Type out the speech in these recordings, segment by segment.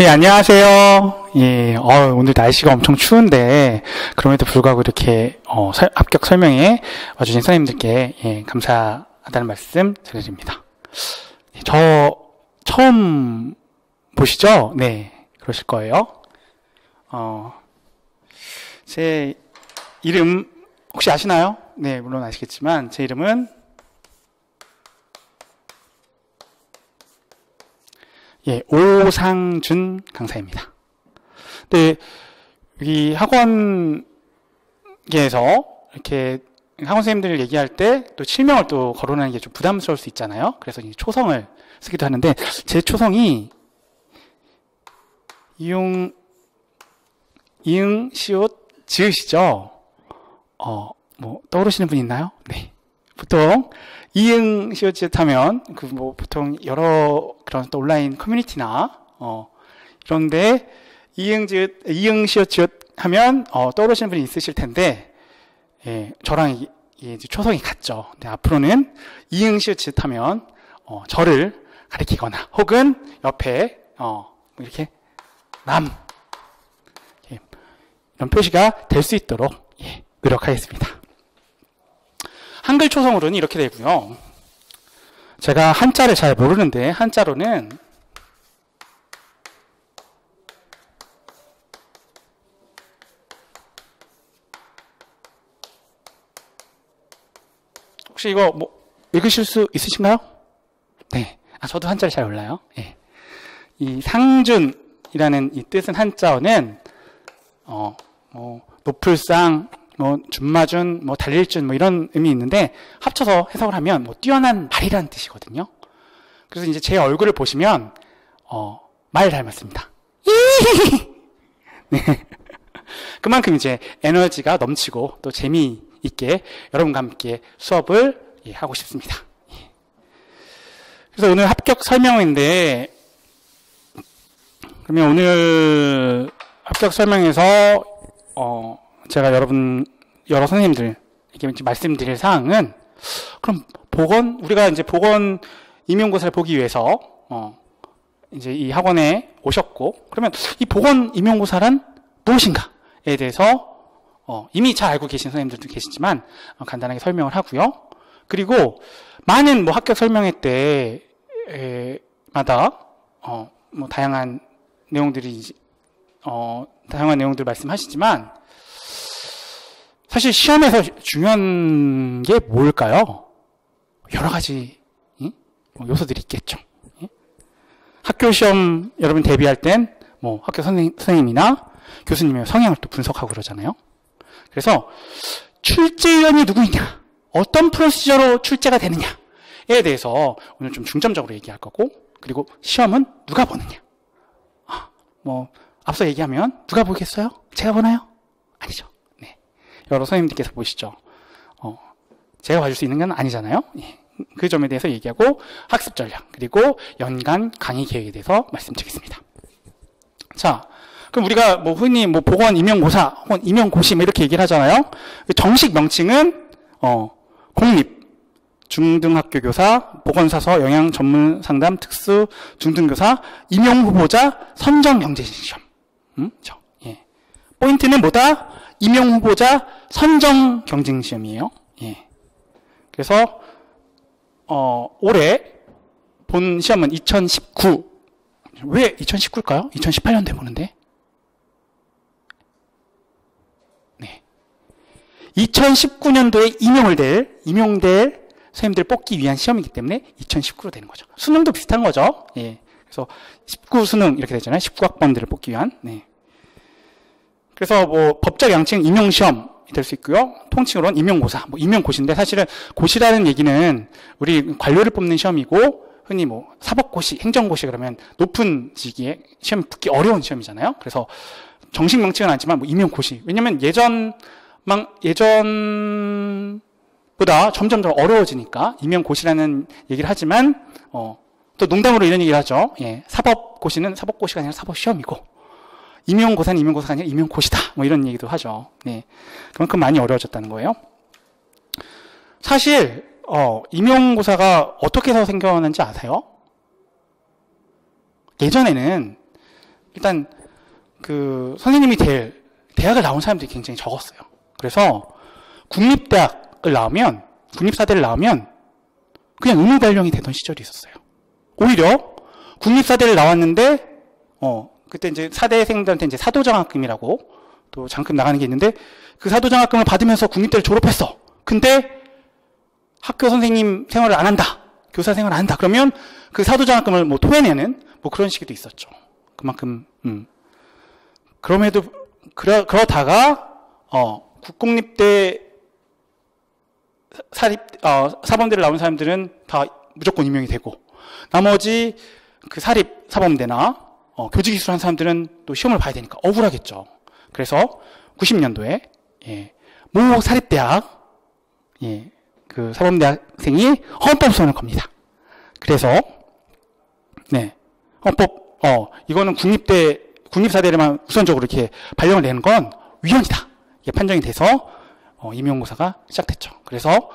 예, 안녕하세요. 예, 오늘 날씨가 엄청 추운데, 그럼에도 불구하고 이렇게, 합격 설명에 와주신 선생님들께, 예, 감사하다는 말씀 드립니다. 예, 저, 처음 보시죠? 네, 그러실 거예요. 제 이름, 혹시 아시나요? 네, 물론 아시겠지만, 제 이름은, 예, 오상준 강사입니다. 근데 이 학원계에서 이렇게 학원 선생님들 얘기할 때 또 실명을 또 거론하는 게 좀 부담스러울 수 있잖아요. 그래서 이 초성을 쓰기도 하는데 제 초성이 이응, 시옷, 지으시죠? 떠오르시는 분 있나요? 네. 보통 이응 시옷 지읒 하면 보통 여러 그런 또 온라인 커뮤니티나 이런데 이응 시옷 지읒 하면 떠오르시는 분이 있으실 텐데, 예, 저랑 이제 초성이 같죠. 근데 앞으로는 이응 시옷 지읒 하면 저를 가리키거나 혹은 옆에 이렇게 이런 표시가 될 수 있도록, 예, 노력하겠습니다. 한글 초성으로는 이렇게 되고요. 제가 한자를 잘 모르는데 한자로는 혹시 이거 읽으실 수 있으신가요? 네. 저도 한자를 잘 몰라요. 네. 이 상준이라는 이 뜻은 한자어는 높을상, 준마준, 달릴준, 이런 의미 있는데, 합쳐서 해석을 하면, 뛰어난 말이라는 뜻이거든요. 그래서 이제 제 얼굴을 보시면, 말 닮았습니다. 네. 그만큼 이제 에너지가 넘치고, 또 재미있게 여러분과 함께 수업을, 예, 하고 싶습니다. 예. 그래서 오늘 합격 설명인데, 그러면 오늘 합격 설명에서, 제가 여러 선생님들에게 말씀드릴 사항은, 그럼 우리가 이제 보건 임용고사를 보기 위해서, 이제 이 학원에 오셨고, 그러면 이 보건 임용고사란 무엇인가에 대해서, 이미 잘 알고 계신 선생님들도 계시지만, 간단하게 설명을 하고요. 그리고 많은 합격 설명회 때마다, 다양한 내용들을 말씀하시지만, 사실 시험에서 중요한 게 뭘까요? 여러 가지 요소들이 있겠죠. 학교 시험 여러분 대비할 땐 학교 선생님이나 교수님의 성향을 또 분석하고 그러잖아요. 그래서 출제위원이 누구이냐, 어떤 프로시저로 출제가 되느냐에 대해서 오늘 좀 중점적으로 얘기할 거고, 그리고 시험은 누가 보느냐. 앞서 얘기하면 누가 보겠어요? 제가 보나요? 아니죠. 네. 여러 선생님들께서 보시죠. 제가 봐줄 수 있는 건 아니잖아요. 예. 그 점에 대해서 얘기하고, 학습 전략, 그리고 연간 강의 계획에 대해서 말씀드리겠습니다. 자, 그럼 우리가 흔히 보건 임용고사 혹은 임용고시 이렇게 얘기를 하잖아요. 정식 명칭은 공립 중등학교 교사, 보건사서, 영양 전문 상담, 특수 중등교사, 임용후보자, 선정경쟁시험. 예. 포인트는 뭐다? 임용후보자, 선정경쟁시험이에요. 예. 그래서, 올해 본 시험은 2019. 왜 2019일까요? 2018년도에 보는데. 네. 2019년도에 임용될 선생님들 뽑기 위한 시험이기 때문에 2019로 되는 거죠. 수능도 비슷한 거죠. 예. 그래서 19 수능 이렇게 되잖아요. 19학번들을 뽑기 위한. 네. 그래서 법적 양칭 임용시험이 될 수 있고요. 통칭으로는 임용고사, 임용고시인데 사실은 고시라는 얘기는 우리 관료를 뽑는 시험이고 흔히 사법고시, 행정고시 그러면 높은 직위에 시험이 붙기 어려운 시험이잖아요. 그래서 정식 명칭은 아니지만 임용고시. 왜냐면 예전보다 점점 더 어려워지니까 임용고시라는 얘기를 하지만 또 농담으로 이런 얘기를 하죠. 예, 사법고시는 사법고시가 아니라 사법시험이고 임용고사는 임용고사가 아니라 임용고시다. 이런 얘기도 하죠. 네, 그만큼 많이 어려워졌다는 거예요. 사실 임용고사가 어떻게 해서 생겨났는지 아세요? 예전에는 일단 그 선생님이 될 대학을 나온 사람들이 굉장히 적었어요. 그래서 국립대학을 나오면, 국립사대를 나오면 그냥 의무 발령이 되던 시절이 있었어요. 오히려 국립사대를 나왔는데 그때 이제 사대생들한테 이제 사도장학금이라고 또 장학금 나가는 게 있는데, 그 사도장학금을 받으면서 국립대를 졸업했어. 근데 학교 선생님 생활을 안 한다, 교사 생활을 안 한다, 그러면 그 사도장학금을 뭐 토해내는 뭐 그런 시기도 있었죠. 그만큼 그러다가 국공립대 사범대를 나온 사람들은 다 무조건 임용이 되고, 나머지 그 사립 사범대나 교직이수한 사람들은 또 시험을 봐야 되니까 억울하겠죠. 그래서 90년도에 모 사립대학 그 사범대학생이 헌법소원을 겁니다. 그래서 헌법 이거는 국립사대에만 우선적으로 이렇게 발령을 내는 건 위헌이다, 이게 판정이 돼서 임용고사가 시작됐죠. 그래서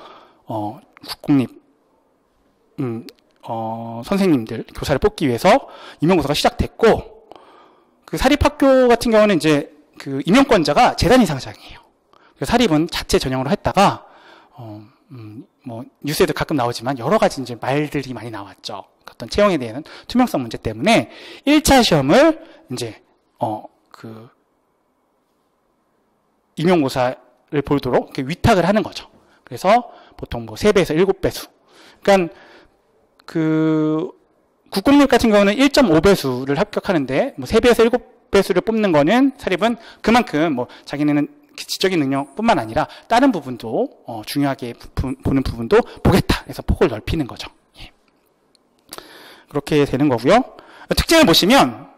국공립 선생님들, 교사를 뽑기 위해서 임용고사가 시작됐고, 그 사립학교 같은 경우는 이제 그 임용권자가 재단 이상장이에요. 그래서 사립은 자체 전형으로 했다가 뭐 뉴스에도 가끔 나오지만 여러 가지 이제 말들이 많이 나왔죠. 어떤 채용에 대한 투명성 문제 때문에 1차 시험을 이제 그 임용고사를 보도록 이렇게 위탁을 하는 거죠. 그래서 보통 뭐 3배에서 7배수. 그러니까 그 국공립 같은 경우는 1.5배수를 합격하는데 뭐 3배에서 7배수를 뽑는 거는 사립은 그만큼 뭐 자기네는 지적인 능력뿐만 아니라 다른 부분도 중요하게 보는 부분도 보겠다, 그래서 폭을 넓히는 거죠. 그렇게 되는 거고요. 특징을 보시면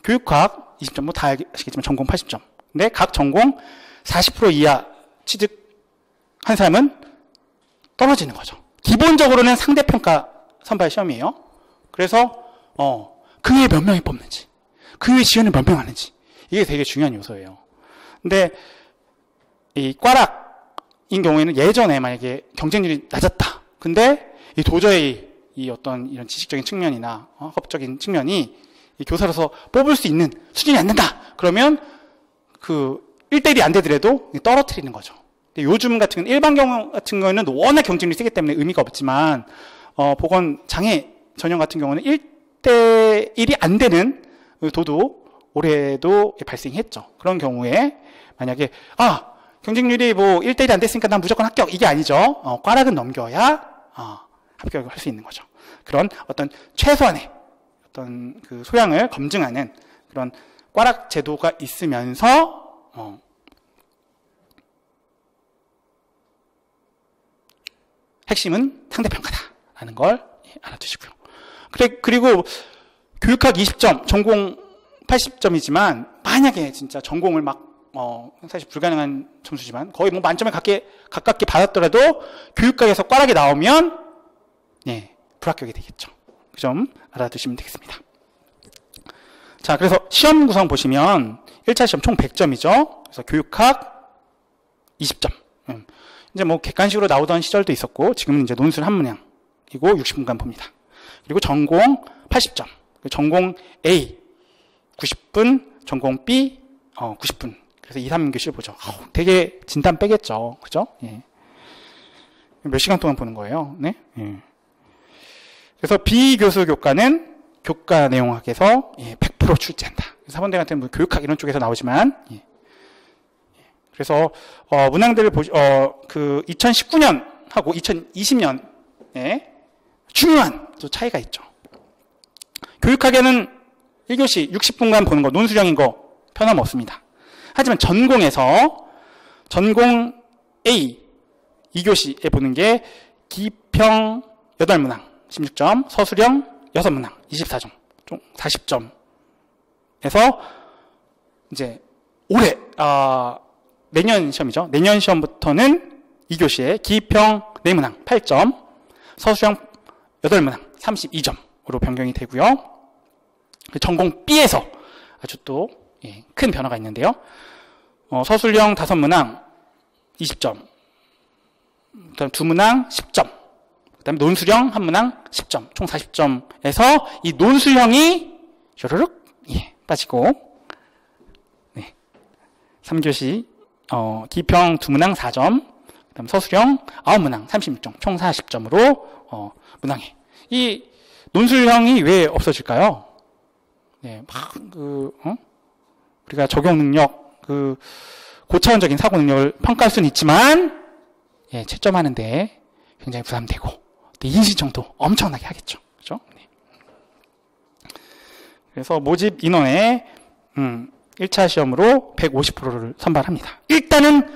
교육학 20점, 뭐 다 아시겠지만 전공 80점. 근데 각 전공 40% 이하 취득한 사람은 떨어지는 거죠. 기본적으로는 상대평가 선발 시험이에요. 그래서 그 외에 몇 명이 뽑는지, 그 외에 지원을 몇 명 하는지, 이게 되게 중요한 요소예요. 근데 이 과락인 경우에는 예전에 만약에 경쟁률이 낮았다, 근데 이 도저히 이 어떤 이런 지식적인 측면이나 학업적인 측면이 이 교사로서 뽑을 수 있는 수준이 안 된다, 그러면 그 1대1이 안 되더라도 떨어뜨리는 거죠. 근데 요즘 같은 경우는 일반 경우 같은 경우에는 워낙 경쟁률이 세기 때문에 의미가 없지만 보건 장애 전형 같은 경우는 1대1이 안 되는 도도 올해도 발생했죠. 그런 경우에 만약에 경쟁률이 뭐 1대1이 안 됐으니까 난 무조건 합격, 이게 아니죠. 과락은 넘겨야 합격을 할 수 있는 거죠. 그런 어떤 최소한의 어떤 그 소양을 검증하는 그런 과락 제도가 있으면서 핵심은 상대평가다라는 걸 알아두시고요. 그리고 교육학 20점, 전공 80점이지만 만약에 진짜 전공을 막 사실 불가능한 점수지만 거의 뭐 만점에 가깝게 받았더라도 교육학에서 과락이 나오면 불합격이 되겠죠. 그 점 알아두시면 되겠습니다. 자, 그래서 시험 구성 보시면 1차 시험 총 100점이죠. 그래서 교육학 20점. 이제 뭐 객관식으로 나오던 시절도 있었고, 지금은 이제 논술 한 문항이고 60분간 봅니다. 그리고 전공 80점. 전공 A 90분, 전공 B 90분. 그래서 2, 3교시를 보죠. 되게 진단 빼겠죠. 그죠? 몇 시간 동안 보는 거예요. 네? 그래서 비교수 교과는 교과 내용학에서 100% 출제한다. 사범대 같은 뭐 교육학 이런 쪽에서 나오지만, 그래서 문항들을 그 2019년하고 2020년에 중요한 또 차이가 있죠. 교육학에는 1교시 60분간 보는 거, 논술형인 거 변함없습니다. 하지만 전공에서 전공 A 2교시에 보는 게 기평 8문항 16점, 서술형 6문항 24점, 총 40점에서 이제 올해 내년 시험이죠. 내년 시험부터는 2교시에 기평 4문항 8점, 서술형 8문항 32점으로 변경이 되고요. 전공 B에서 아주 또 큰 변화가 있는데요. 서술형 5문항 20점, 그다음 2문항 10점, 그다음에 논술형 1문항 10점, 총 40점에서 이 논술형이 요르륵 빠지고, 네. 3교시, 기평 2문항 4점, 그 다음 서술형 9문항 36점, 총 40점으로, 문항에. 이 논술형이 왜 없어질까요? 네, 우리가 적용 능력, 고차원적인 사고 능력을 평가할 수는 있지만, 예, 채점하는데 굉장히 부담되고, 인신청도 엄청나게 하겠죠. 그죠? 네. 그래서 모집 인원의, 1차 시험으로 150%를 선발합니다. 일단은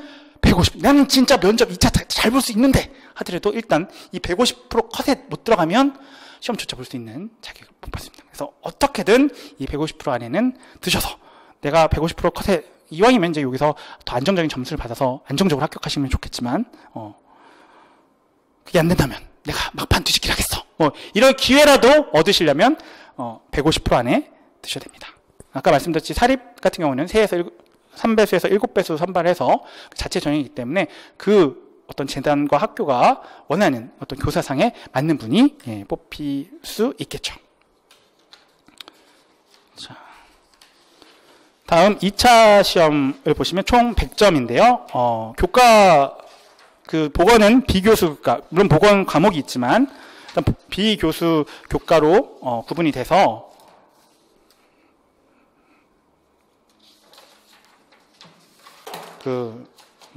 150, 나는 진짜 면접 2차 잘 볼 수 있는데 하더라도 일단 이 150% 컷에 못 들어가면 시험조차 볼 수 있는 자격을 못 받습니다. 그래서 어떻게든 이 150% 안에는 드셔서 내가 150% 컷에 이왕이면 이제 여기서 더 안정적인 점수를 받아서 안정적으로 합격하시면 좋겠지만 그게 안 된다면 내가 막판 뒤집기를 하겠어. 이런 기회라도 얻으시려면 150% 안에 드셔야 됩니다. 아까 말씀드렸지 사립 같은 경우는 3배수에서 7배수 선발해서 자체 전형이기 때문에 어떤 재단과 학교가 원하는 어떤 교사상에 맞는 분이 뽑힐 수 있겠죠. 자, 다음 2차 시험을 보시면 총 100점인데요. 교과 복원은 비교수 교과, 물론 복원 과목이 있지만 일단 비교수 교과로 구분이 돼서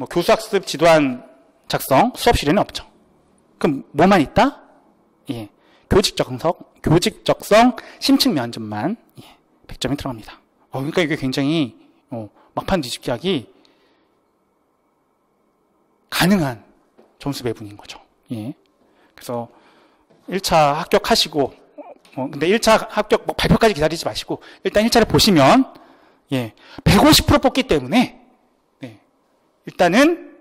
교수학습 지도안 작성 수업실에는 없죠. 그럼 뭐만 있다? 예, 교직적성 심층 면접만 100점이 들어갑니다. 그러니까 이게 굉장히 막판 뒤집기 하기 가능한 점수 배분인 거죠. 예. 그래서 1차 합격하시고 근데 1차 합격 발표까지 기다리지 마시고 일단 1차를 보시면 150% 뽑기 때문에 일단은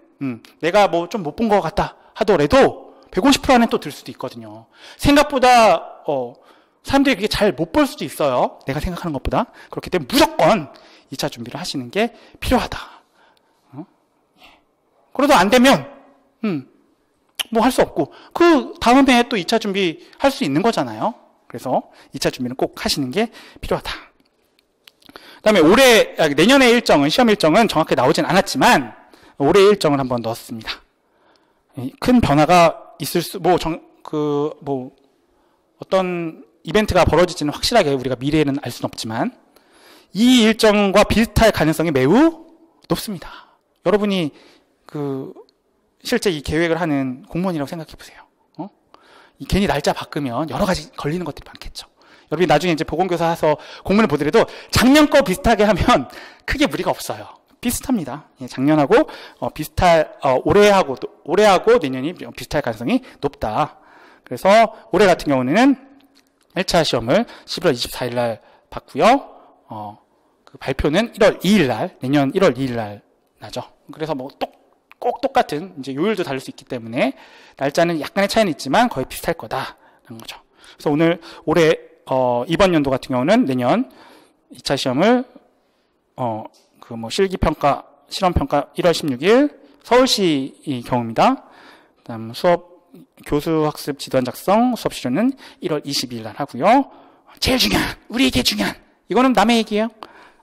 내가 좀 못 본 것 같다 하더라도 150% 안에 또 들 수도 있거든요. 생각보다 사람들이 그게 잘 못 볼 수도 있어요. 내가 생각하는 것보다. 그렇기 때문에 무조건 2차 준비를 하시는 게 필요하다. 그래도 안 되면 뭐 할 수 없고 그 다음에 또 2차 준비 할 수 있는 거잖아요. 그래서 2차 준비는 꼭 하시는 게 필요하다. 그다음에 내년의 일정은 시험 일정은 정확히 나오진 않았지만 올해 일정을 한번 넣었습니다. 큰 변화가 있을 어떤 이벤트가 벌어질지는 확실하게 우리가 미래에는 알 수는 없지만 이 일정과 비슷할 가능성이 매우 높습니다. 여러분이 실제 이 계획을 하는 공무원이라고 생각해 보세요. 괜히 날짜 바꾸면 여러 가지 걸리는 것들이 많겠죠. 여러분이 나중에 이제 보건교사 해서 공문을 보더라도 작년 거 비슷하게 하면 크게 무리가 없어요. 비슷합니다. 작년하고 올해하고 내년이 비슷할 가능성이 높다. 그래서 올해 같은 경우는 1차 시험을 11월 24일 날 받고요. 발표는 1월 2일 날, 내년 1월 2일 날 나죠. 그래서 꼭 똑같은 이제 요일도 다를 수 있기 때문에 날짜는 약간의 차이는 있지만 거의 비슷할 거다라는 거죠. 그래서 올해 이번 연도 같은 경우는 내년 2차 시험을 실기평가, 실험평가 1월 16일 서울시 경우입니다. 그다음 교수학습 지도안 작성 수업 시간은 1월 22일 날 하고요. 제일 중요한, 우리에게 중요한, 이거는 남의 얘기예요.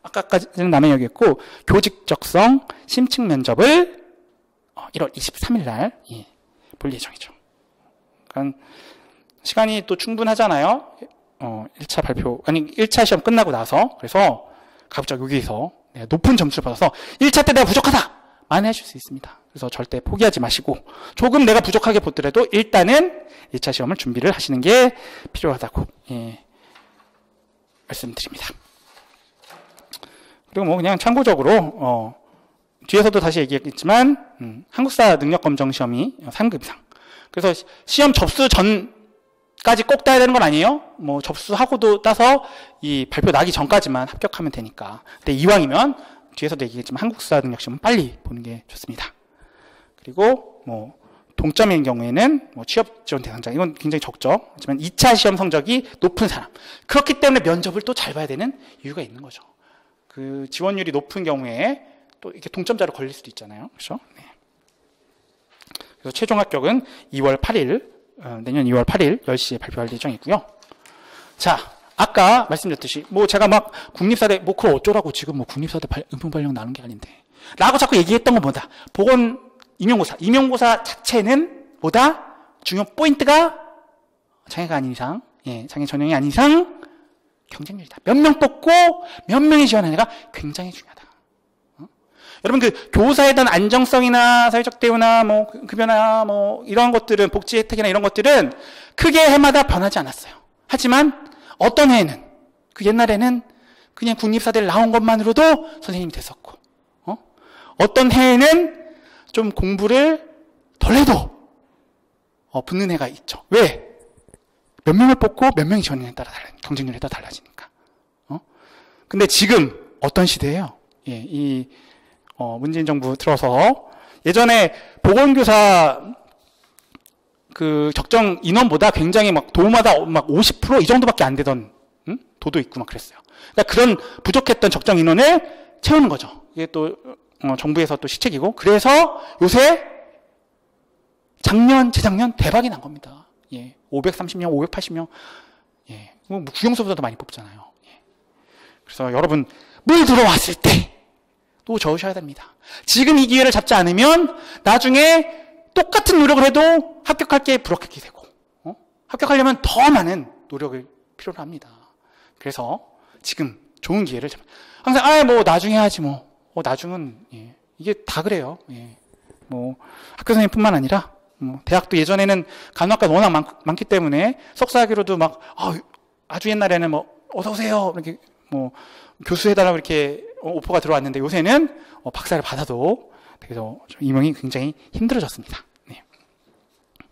아까까지는 남의 얘기였고, 교직적성 심층 면접을 1월 23일 날 볼 예정이죠. 그러니까 시간이 또 충분하잖아요. 1차 시험 끝나고 나서. 그래서 갑자기 여기서 높은 점수를 받아서 1차 때 내가 부족하다! 만회하실 수 있습니다. 그래서 절대 포기하지 마시고 조금 내가 부족하게 보더라도 일단은 2차 시험을 준비를 하시는 게 필요하다고 말씀드립니다. 그리고 그냥 참고적으로 뒤에서도 다시 얘기했겠지만 한국사 능력검정 시험이 3급 이상. 그래서 시험 접수 전까지 꼭 따야 되는 건 아니에요. 접수하고도 따서 이 발표 나기 전까지만 합격하면 되니까. 근데 이왕이면 뒤에서도 얘기했지만 한국사 능력 시험은 빨리 보는 게 좋습니다. 그리고 동점인 경우에는 취업 지원 대상자, 이건 굉장히 적죠. 하지만 2차 시험 성적이 높은 사람. 그렇기 때문에 면접을 또 잘 봐야 되는 이유가 있는 거죠. 그 지원율이 높은 경우에 또 이렇게 동점자로 걸릴 수도 있잖아요. 그렇죠? 네. 그래서 최종 합격은 2월 8일, 내년 2월 8일 10시에 발표할 예정이고요. 자, 아까 말씀드렸듯이 뭐 제가 막 국립사대 뭐 그걸 어쩌라고 지금 뭐 국립사대 은평발령 나는 게 아닌데 라고 자꾸 얘기했던 건 뭐다? 보건 임용고사 자체는 뭐다? 중요 포인트가 장애가 아닌 이상, 장애 전형이 아닌 이상 경쟁률이다. 몇 명 뽑고 몇 명이 지원하느냐가 굉장히 중요하다. 여러분 그 교사에 대한 안정성이나 사회적 대우나 뭐 급여나 뭐 이런 것들은 복지 혜택이나 이런 것들은 크게 해마다 변하지 않았어요. 하지만 어떤 해에는 그 옛날에는 그냥 국립사대를 나온 것만으로도 선생님이 됐었고 어떤 해에는 좀 공부를 덜 해도 붙는 해가 있죠. 왜? 몇 명을 뽑고 몇 명이 지원에 따라 경쟁률에 따라 달라지니까. 근데 지금 어떤 시대예요? 이 문재인 정부 들어서 예전에 보건교사 그 적정 인원보다 굉장히 막 도마다 막 50% 이 정도밖에 안 되던 도도 있고 막 그랬어요. 그러니까 그런 부족했던 적정 인원을 채우는 거죠. 이게 또 정부에서 또 시책이고 그래서 요새 작년, 재작년 대박이 난 겁니다. 530명, 580명. 뭐 국영수보다도 많이 뽑잖아요. 그래서 여러분 물 들어왔을 때 또 저으셔야 됩니다. 지금 이 기회를 잡지 않으면 나중에 똑같은 노력을 해도 합격할 게 불합격이 되고 합격하려면 더 많은 노력을 필요로 합니다. 그래서 지금 좋은 기회를 항상 뭐 나중에 해야지 뭐 나중은 이게 다 그래요. 뭐 학교 선생님뿐만 아니라 대학도 예전에는 간호학과 워낙 많기 때문에 석사학위로도 막 아주 옛날에는 뭐 어서 오세요 이렇게 뭐 교수해달라고 이렇게 오퍼가 들어왔는데 요새는 박사를 받아도 그래서 임용이 굉장히 힘들어졌습니다.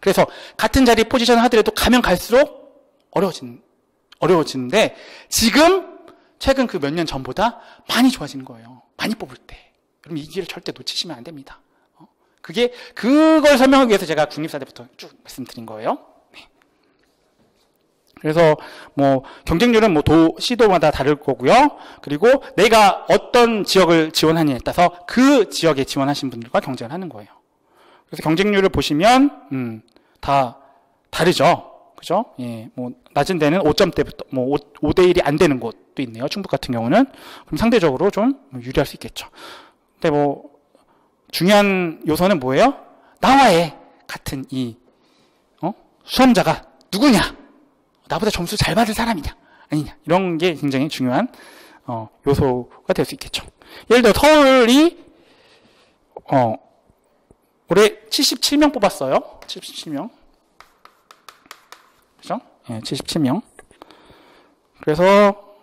그래서 같은 자리 포지션을 하더라도 가면 갈수록 어려워지는데 지금 최근 그 몇 년 전보다 많이 좋아지는 거예요. 많이 뽑을 때. 그럼 이 기회를 절대 놓치시면 안 됩니다. 그걸 설명하기 위해서 제가 국립사대부터 쭉 말씀드린 거예요. 그래서 뭐 경쟁률은 뭐 시도마다 다를 거고요. 그리고 내가 어떤 지역을 지원하느냐에 따라서 그 지역에 지원하신 분들과 경쟁을 하는 거예요. 그래서 경쟁률을 보시면 다 다르죠. 그죠? 뭐 낮은 데는 5점대부터 뭐 5대 1이 안 되는 곳도 있네요. 충북 같은 경우는 그럼 상대적으로 좀 유리할 수 있겠죠. 근데 뭐 중요한 요소는 뭐예요? 나와의 같은 이 수험자가 누구냐? 나보다 점수 잘 받을 사람이냐 아니냐 이런 게 굉장히 중요한 요소가 될 수 있겠죠. 예를 들어 서울이 올해 77명 뽑았어요. 77명. 그죠? 77명. 그래서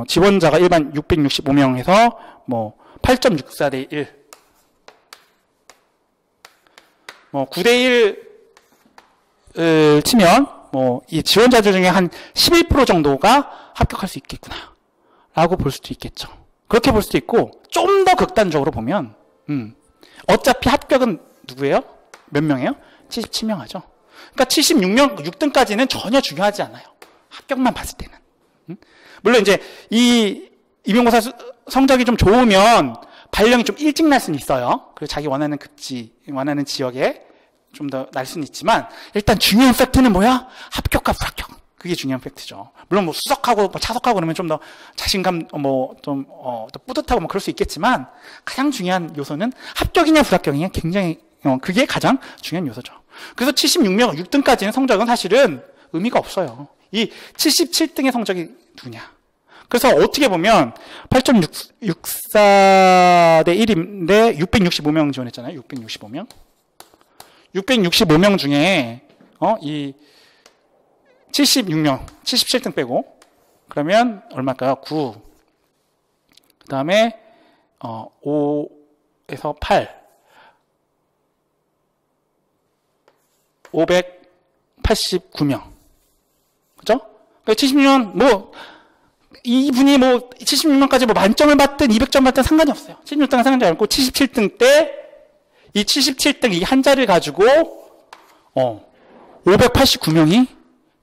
지원자가 일반 665명에서 뭐 8.64대 1. 뭐 9대 1을 치면 이 지원자들 중에 한 11% 정도가 합격할 수 있겠구나 라고 볼 수도 있겠죠. 그렇게 볼 수도 있고 좀 더 극단적으로 보면 어차피 합격은 누구예요? 몇 명이에요? 77명 하죠. 그러니까 76명 6등까지는 전혀 중요하지 않아요. 합격만 봤을 때는. 물론 이제 이 임용고사 성적이 좀 좋으면 발령이 좀 일찍 날 수는 있어요. 그리고 자기 원하는 원하는 지역에 좀 더 날 수는 있지만 일단 중요한 팩트는 뭐야? 합격과 불합격. 그게 중요한 팩트죠. 물론 뭐 수석하고 뭐 차석하고 그러면 좀 더 자신감 좀 더 뿌듯하고 뭐 그럴 수 있겠지만 가장 중요한 요소는 합격이냐 불합격이냐 굉장히 그게 가장 중요한 요소죠. 그래서 76명 6등까지는 성적은 사실은 의미가 없어요. 이 77등의 성적이 누구냐? 그래서 어떻게 보면 8.64대 1인데 665명 지원했잖아요. 665명. 665명 중에 이 76명, 77등 빼고 그러면 얼마일까요? 9. 그다음에 5에서 8. 589명. 그죠? 그러니까 76명 뭐 이분이 뭐 76명까지 뭐 만점을 받든 200점 받든 상관이 없어요. 76등은 상관이 없고 77등 때 이 77등 이 한자를 가지고 589명이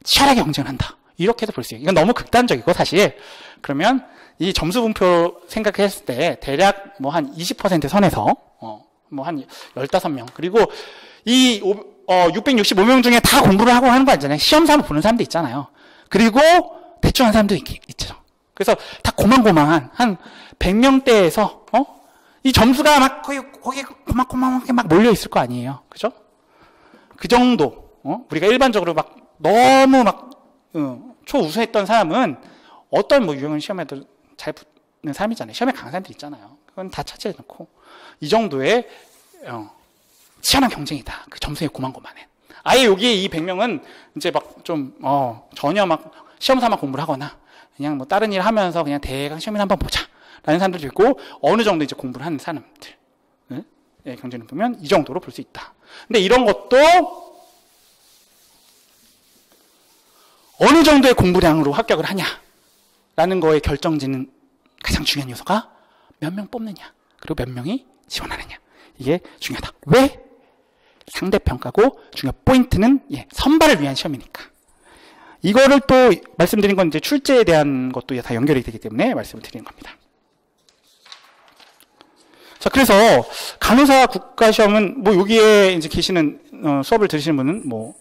치열하게 경쟁한다. 이렇게도 볼 수 있어요. 이건 너무 극단적이고 사실 그러면 이 점수 분표 생각했을 때 대략 뭐 한 20% 선에서 뭐 한 15명 그리고 이 665명 중에 다 공부를 하고 하는 거 아니잖아요. 시험 삼아 보는 사람도 있잖아요. 그리고 대충 한 사람도 있죠. 그래서 다 고만고만한 한 100명대에서 이 점수가 막 거기 고만고만하게 막 몰려 있을 거 아니에요. 그죠? 그 정도 우리가 일반적으로 막 너무 막 초우수했던 사람은 어떤 뭐 유형은 시험에도 잘 붙는 사람이잖아요. 시험에 강한 사람들 있잖아요. 그건 다 차지해 놓고 이 정도의 치열한 경쟁이다. 그 점수에 고만고만해. 아예 여기에 이 100명은 이제 막 좀 전혀 막 시험 삼아 공부를 하거나 그냥 뭐 다른 일 하면서 그냥 대강 시험이나 한번 보자 라는 사람들도 있고 어느 정도 이제 공부를 하는 사람들 경쟁을 보면 이 정도로 볼 수 있다. 근데 이런 것도 어느 정도의 공부량으로 합격을 하냐라는 거에 결정짓는 가장 중요한 요소가 몇 명 뽑느냐 그리고 몇 명이 지원하느냐 이게 중요하다. 왜? 상대평가고 중요한 포인트는 선발을 위한 시험이니까. 이거를 또 말씀드린 건 이제 출제에 대한 것도 다 연결이 되기 때문에 말씀을 드리는 겁니다. 자, 그래서 간호사 국가시험은 뭐 여기에 이제 계시는 수업을 들으시는 분은 뭐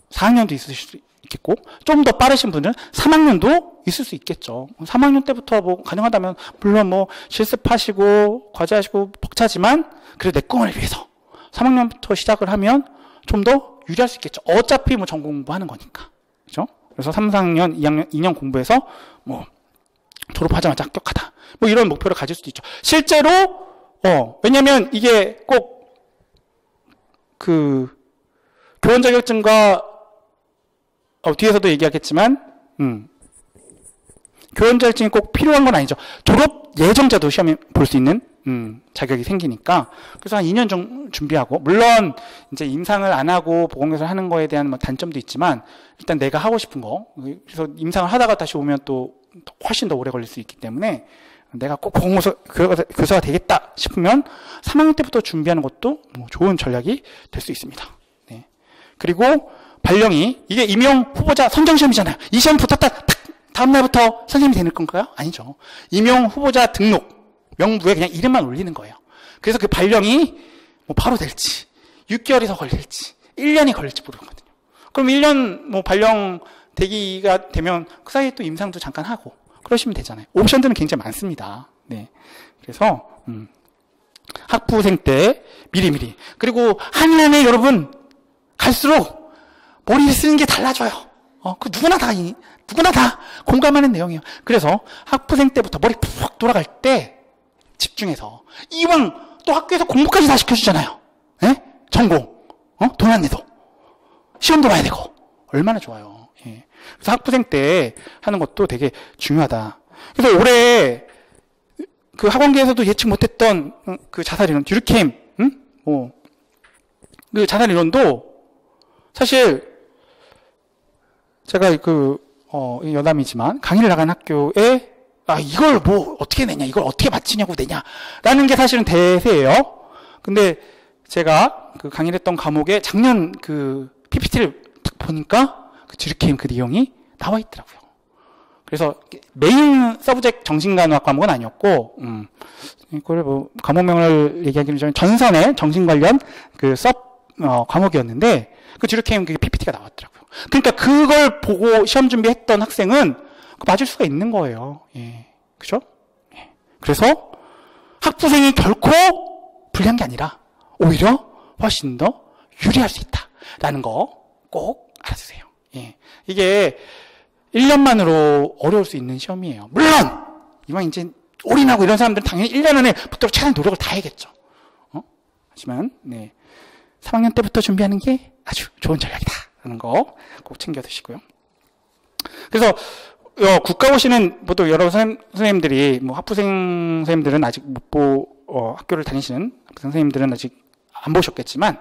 4학년도 있으실 수 있겠고 좀 더 빠르신 분은 3학년도 있을 수 있겠죠. 3학년 때부터 뭐 가능하다면 물론 뭐 실습하시고 과제하시고 벅차지만 그래도 내 꿈을 위해서 3학년부터 시작을 하면 좀 더 유리할 수 있겠죠. 어차피 뭐 전공 공부하는 거니까. 그죠? 그래서 3, 4학년, 2년 공부해서 뭐 졸업하자마자 합격하다. 뭐 이런 목표를 가질 수도 있죠. 실제로 왜냐면 이게 꼭 그 교원 자격증과 뒤에서도 얘기하겠지만 교원 자격증이 꼭 필요한 건 아니죠. 졸업 예정자도 시험에 볼 수 있는 자격이 생기니까 그래서 한 2년 정도 준비하고 물론 이제 임상을 안 하고 보건교사를 하는 거에 대한 뭐 단점도 있지만 일단 내가 하고 싶은 거 그래서 임상을 하다가 다시 오면 또 훨씬 더 오래 걸릴 수 있기 때문에 내가 꼭 보건교사가 되겠다 싶으면 3학년 때부터 준비하는 것도 뭐 좋은 전략이 될 수 있습니다. 네. 그리고 발령이 이게 임용 후보자 선정 시험이잖아요. 이 시험 붙었다 다음 날부터 선생님이 되는 건가요? 아니죠. 임용 후보자 등록 명부에 그냥 이름만 올리는 거예요. 그래서 그 발령이 뭐 바로 될지 6개월이 더 걸릴지 1년이 걸릴지 모르거든요. 그럼 1년 뭐 발령 대기가 되면 그 사이에 또 임상도 잠깐 하고 그러시면 되잖아요. 옵션들은 굉장히 많습니다. 네. 그래서 학부생 때 미리미리 그리고 한 년에 여러분 갈수록 머리를 쓰는 게 달라져요. 그 누구나 다 공감하는 내용이에요. 그래서 학부생 때부터 머리 푹 돌아갈 때 집중해서 이왕 또 학교에서 공부까지 다 시켜주잖아요. 예? 전공, 돈 안 내도 시험도 봐야 되고 얼마나 좋아요. 예. 그래서 학부생 때 하는 것도 되게 중요하다. 그래서 올해 그 학원계에서도 예측 못했던 그 자살이론, 듀르케임, 그 자살이론도 사실 제가 여담이지만 강의를 나간 학교에 이걸 뭐 어떻게 내냐, 이걸 어떻게 맞히냐고 내냐라는 게 사실은 대세예요. 근데 제가 그 강의를 했던 과목에 작년 그 PPT를 딱 보니까 그 듀르케임 그 내용이 나와 있더라고요. 그래서 메인 서브젝트 정신간호학 과목은 아니었고, 이걸 뭐 과목명을 얘기하기는 전에 전선의 정신 관련 그 과목이었는데 그 듀르케임 그 PPT가 나왔더라고요. 그러니까 그걸 보고 시험 준비했던 학생은 맞을 수가 있는 거예요. 예. 그죠? 예. 그래서 학부생이 결코 불리한 게 아니라 오히려 훨씬 더 유리할 수 있다라는 거 꼭 알아주세요. 예. 이게 1년만으로 어려울 수 있는 시험이에요. 물론 이왕 이제 올인하고 이런 사람들은 당연히 1년 안에 붙도록 최대한 노력을 다해야겠죠. 하지만 3학년 때부터 준비하는 게 아주 좋은 전략이다라는 거 꼭 챙겨 드시고요. 그래서 국가 오시는 모두 여러 선생님들이 뭐 학부생 선생님들은 아직 학교를 다니시는 학부생 선생님들은 아직 안 보셨겠지만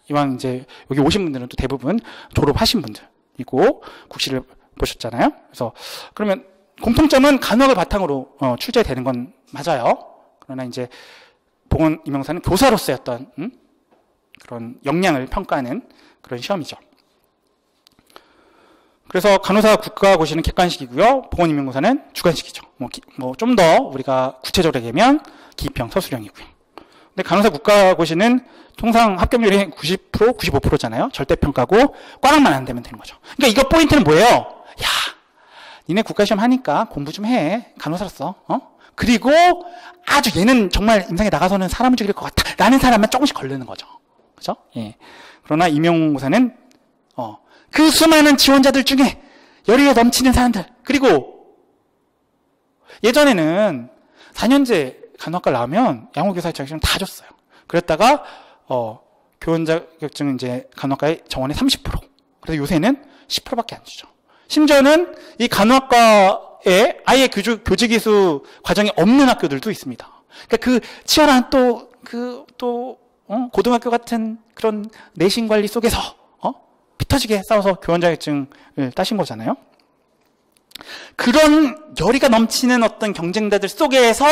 이왕 이제 여기 오신 분들은 또 대부분 졸업하신 분들이고 국시를 보셨잖아요. 그래서 그러면 공통점은 간호학을 바탕으로 출제되는 건 맞아요. 그러나 이제 보건 임용사는 교사로서의 어떤 그런 역량을 평가하는 그런 시험이죠. 그래서 간호사 국가고시는 객관식이고요. 보건임용고사는 주관식이죠. 뭐 좀 더 우리가 구체적으로 얘기하면 기평, 서술형이고요. 근데 간호사 국가고시는 통상 합격률이 90%, 95%잖아요. 절대평가고 꽝만 안 되면 되는 거죠. 그러니까 이거 포인트는 뭐예요? 니네 국가시험 하니까 공부 좀 해. 간호사로서. 그리고 아주 얘는 정말 임상에 나가서는 사람을 죽일 것 같다. 라는 사람만 조금씩 걸르는 거죠. 그죠? 예. 그러나 임용고사는, 그 수많은 지원자들 중에 열의에 넘치는 사람들. 그리고 예전에는 4년제 간호학과 나오면 양호교사 자격증 다 줬어요. 그랬다가, 교원 자격증 이제 간호학과의 정원의 30%. 그래서 요새는 10%밖에 안 주죠. 심지어는 이 간호학과에 아예 교직이수 과정이 없는 학교들도 있습니다. 그러니까 그 치열한 고등학교 같은 그런 내신 관리 속에서, 피 터지게 싸워서 교원 자격증을 따신 거잖아요. 그런 열의가 넘치는 어떤 경쟁자들 속에서,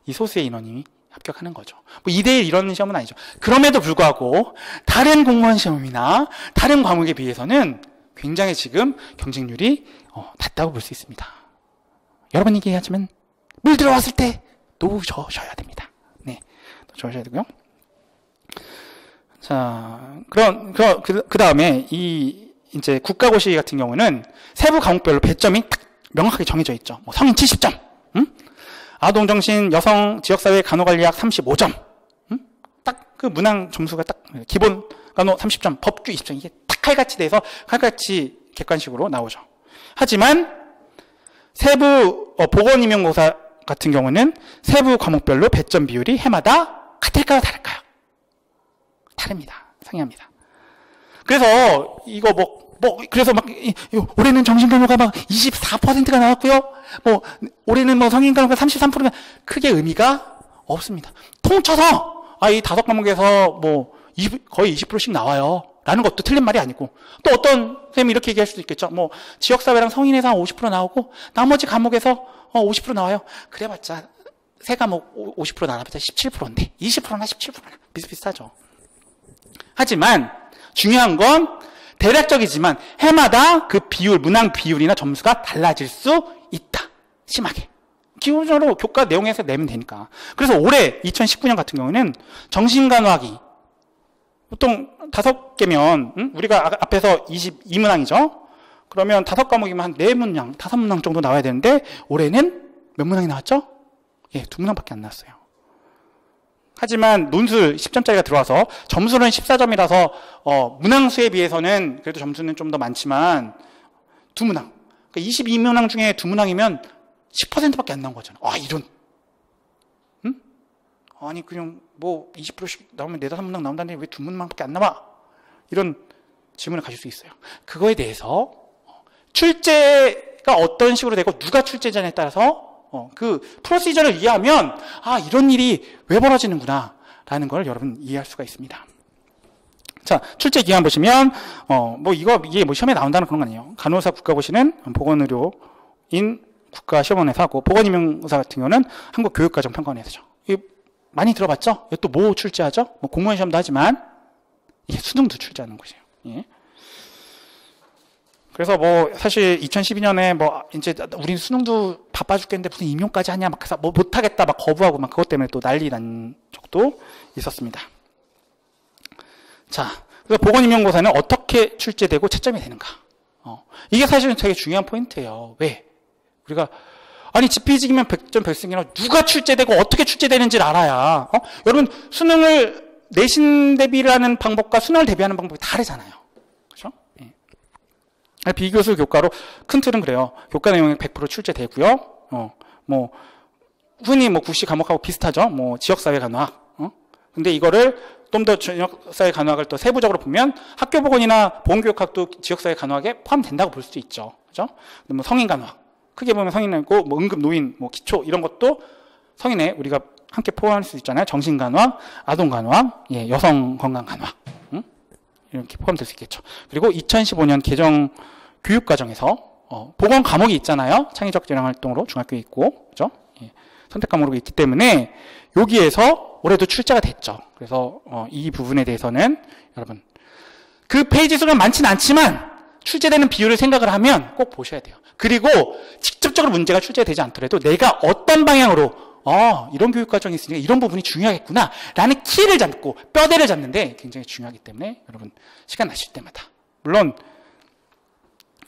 이 소수의 인원이 합격하는 거죠. 뭐 2대1 이런 시험은 아니죠. 그럼에도 불구하고 다른 공무원 시험이나 다른 과목에 비해서는 굉장히 지금 경쟁률이 낮다고 볼 수 있습니다. 여러분이 얘기하지만 물 들어왔을 때 놓으셔야 됩니다. 네, 놓으셔야 되고요. 자, 그 다음에 이제 국가고시 같은 경우는 세부 과목별로 배점이 딱 명확하게 정해져 있죠. 뭐 성인 70점, 아동정신, 여성, 지역사회, 간호관리학 35점. 딱 그 문항 점수가 딱 기본 간호 30점, 법규 20점. 이게 딱 칼같이 돼서 칼같이 객관식으로 나오죠. 하지만 세부 보건임용고사 같은 경우는 세부 과목별로 배점 비율이 해마다 같을까요, 다를까요? 다릅니다. 상이합니다. 그래서 이거 그래서 올해는 정신간호가 막 24%가 나왔고요. 올해는 성인간호가 33%가 크게 의미가 없습니다. 통쳐서, 이 5과목에서 거의 20%씩 나와요. 라는 것도 틀린 말이 아니고, 또 어떤 선생님이 이렇게 얘기할 수도 있겠죠. 지역사회랑 성인에서 한 50% 나오고, 나머지 과목에서 50% 나와요. 그래봤자, 세 과목 50% 나눠봤자 17%인데, 20%나 17%나 비슷비슷하죠. 하지만, 중요한 건, 대략적이지만 해마다 그 비율, 문항 비율이나 점수가 달라질 수 있다. 심하게. 기본적으로 교과 내용에서 내면 되니까. 그래서 올해 2019년 같은 경우는 정신간호학이 보통 5개면 우리가 앞에서 22문항이죠. 그러면 5과목이면 한 4문항, 5문항 정도 나와야 되는데 올해는 몇 문항이 나왔죠? 2문항밖에 안 나왔어요. 하지만 논술 10점짜리가 들어와서 점수는 14점이라서 문항수에 비해서는 그래도 점수는 좀 더 많지만 2문항. 그러니까 22문항 중에 2문항이면 10%밖에 안 나온 거잖아. 이런. 응? 아니 그냥 20%씩 나오면 4-5문항 나온다는데 왜 2문항밖에 안 나와? 이런 질문을 가질 수 있어요. 그거에 대해서 출제가 어떤 식으로 되고 누가 출제자냐에 따라서 그 프로시저를 이해하면 이런 일이 왜 벌어지는구나 라는 걸 여러분 이해할 수가 있습니다. 자, 출제 기간 보시면 이게 시험에 나온다는 그런 거 아니에요. 간호사 국가고시는 보건의료인 국가시험원에서 하고, 보건임용고사 같은 경우는 한국교육과정평가원에서죠. 많이 들어봤죠? 또 뭐 출제하죠? 공무원 시험도 하지만 이게 수능도 출제하는 곳이에요. 예. 그래서 사실 2012년에 이제 우린 수능도 바빠 죽겠는데 무슨 임용까지 하냐 막 해서 못하겠다 막 거부하고 막 그것 때문에 또 난리 난 적도 있었습니다. 자, 그래서 보건임용고사는 어떻게 출제되고 채점이 되는가? 이게 사실은 되게 중요한 포인트예요. 왜? 우리가 지피지기면 100점 별승이라 누가 출제되고 어떻게 출제되는지를 알아야 여러분 수능을 내신 대비를 하는 방법과 수능을 대비하는 방법이 다르잖아요. 그렇죠? 예. 비교수 교과로 큰 틀은 그래요. 교과 내용이 100% 출제되고요. 흔히 국시 과목하고 비슷하죠. 지역사회 간호학. 근데 이거를 좀 더 지역사회 간호학을 또 세부적으로 보면 학교보건이나 보건교육학도 지역사회 간호학에 포함된다고 볼 수 있죠. 그죠? 근데 성인 간호학. 크게 보면 성인이고, 응급 노인, 기초, 이런 것도 성인에 우리가 함께 포함할 수 있잖아요. 정신간호학, 아동간호학, 여성 건강간호학. 이렇게 포함될 수 있겠죠. 그리고 2015년 개정 교육과정에서, 보건 과목이 있잖아요. 창의적 재량 활동으로 중학교에 있고, 그죠? 선택 과목으로 있기 때문에 여기에서 올해도 출제가 됐죠. 그래서 이 부분에 대해서는 여러분 그 페이지 수가 많지는 않지만 출제되는 비율을 생각을 하면 꼭 보셔야 돼요. 그리고 직접적으로 문제가 출제되지 않더라도 내가 어떤 방향으로 이런 교육과정이 있으니까 이런 부분이 중요하겠구나 라는 키를 잡고 뼈대를 잡는데 굉장히 중요하기 때문에 여러분 시간 나실 때마다 물론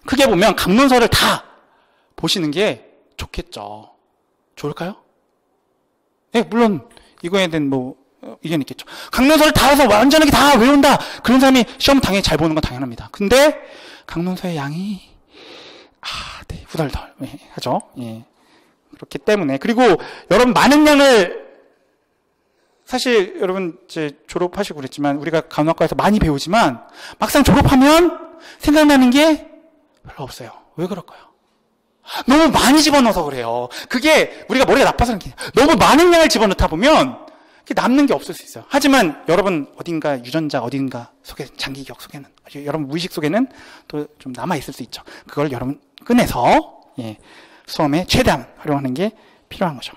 크게 보면 강론서를 다 보시는 게 좋겠죠. 좋을까요? 네, 물론 이거에 대한 뭐 의견이 있겠죠. 강론서를 다 해서 완전하게 다 외운다. 그런 사람이 시험 당연히 잘 보는 건 당연합니다. 근데 강론서의 양이 네, 후덜덜 하죠. 예. 그렇기 때문에 그리고 여러분 많은 양을 사실 여러분 이제 졸업하시고 그랬지만 우리가 간호학과에서 많이 배우지만 막상 졸업하면 생각나는 게 별로 없어요. 왜 그럴까요? 너무 많이 집어넣어서 그래요. 그게 우리가 머리가 나빠서 그런 게 너무 많은 양을 집어넣다 보면 남는 게 없을 수 있어요. 하지만 여러분 어딘가 유전자 어딘가 속에 장기기억 속에는 여러분 무의식 속에는 또 좀 남아 있을 수 있죠. 그걸 여러분 꺼내서 수험에 최대한 활용하는 게 필요한 거죠.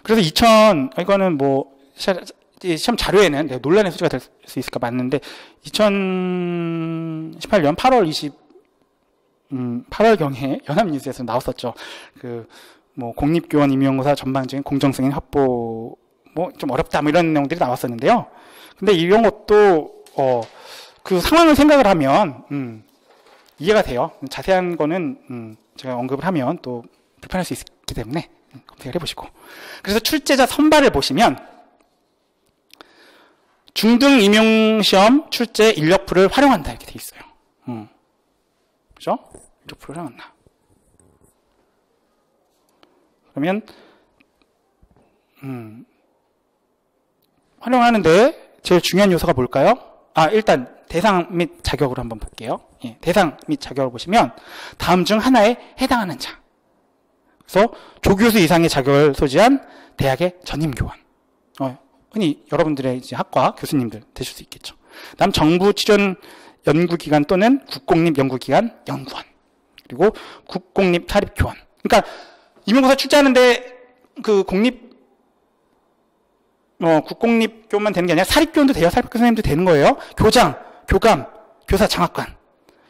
그래서 이거는 뭐 시험 자료에는 논란의 소지가 될 수 있을까 맞는데 2018년 8월경에 연합뉴스에서 나왔었죠. 뭐 공립교원 임용고사 전반적인 공정성인 확보 뭐 좀 어렵다 뭐 이런 내용들이 나왔었는데요. 근데 이런 것도 그 상황을 생각을 하면 이해가 돼요. 자세한 거는 제가 언급을 하면 또 불편할 수 있기 때문에 검색을 해보시고. 그래서 출제자 선발을 보시면 중등 임용시험 출제 인력풀을 활용한다 이렇게 돼 있어요. 그죠? 인력풀을 활용한다. 그러면 활용하는데 제일 중요한 요소가 뭘까요? 일단 대상 및 자격으로 한번 볼게요. 대상 및 자격을 보시면 다음 중 하나에 해당하는 자. 그래서 조교수 이상의 자격을 소지한 대학의 전임교원. 흔히 여러분들의 이제 학과 교수님들 되실 수 있겠죠. 다음 정부 출연 연구기관 또는 국공립 연구기관 연구원. 그리고 국공립 사립교원. 그러니까 임용고사 출제하는데 그 국공립 교원만 되는 게 아니라 사립교원도 돼요. 사립학교 선생님도 되는 거예요. 교장, 교감, 교사 장학관,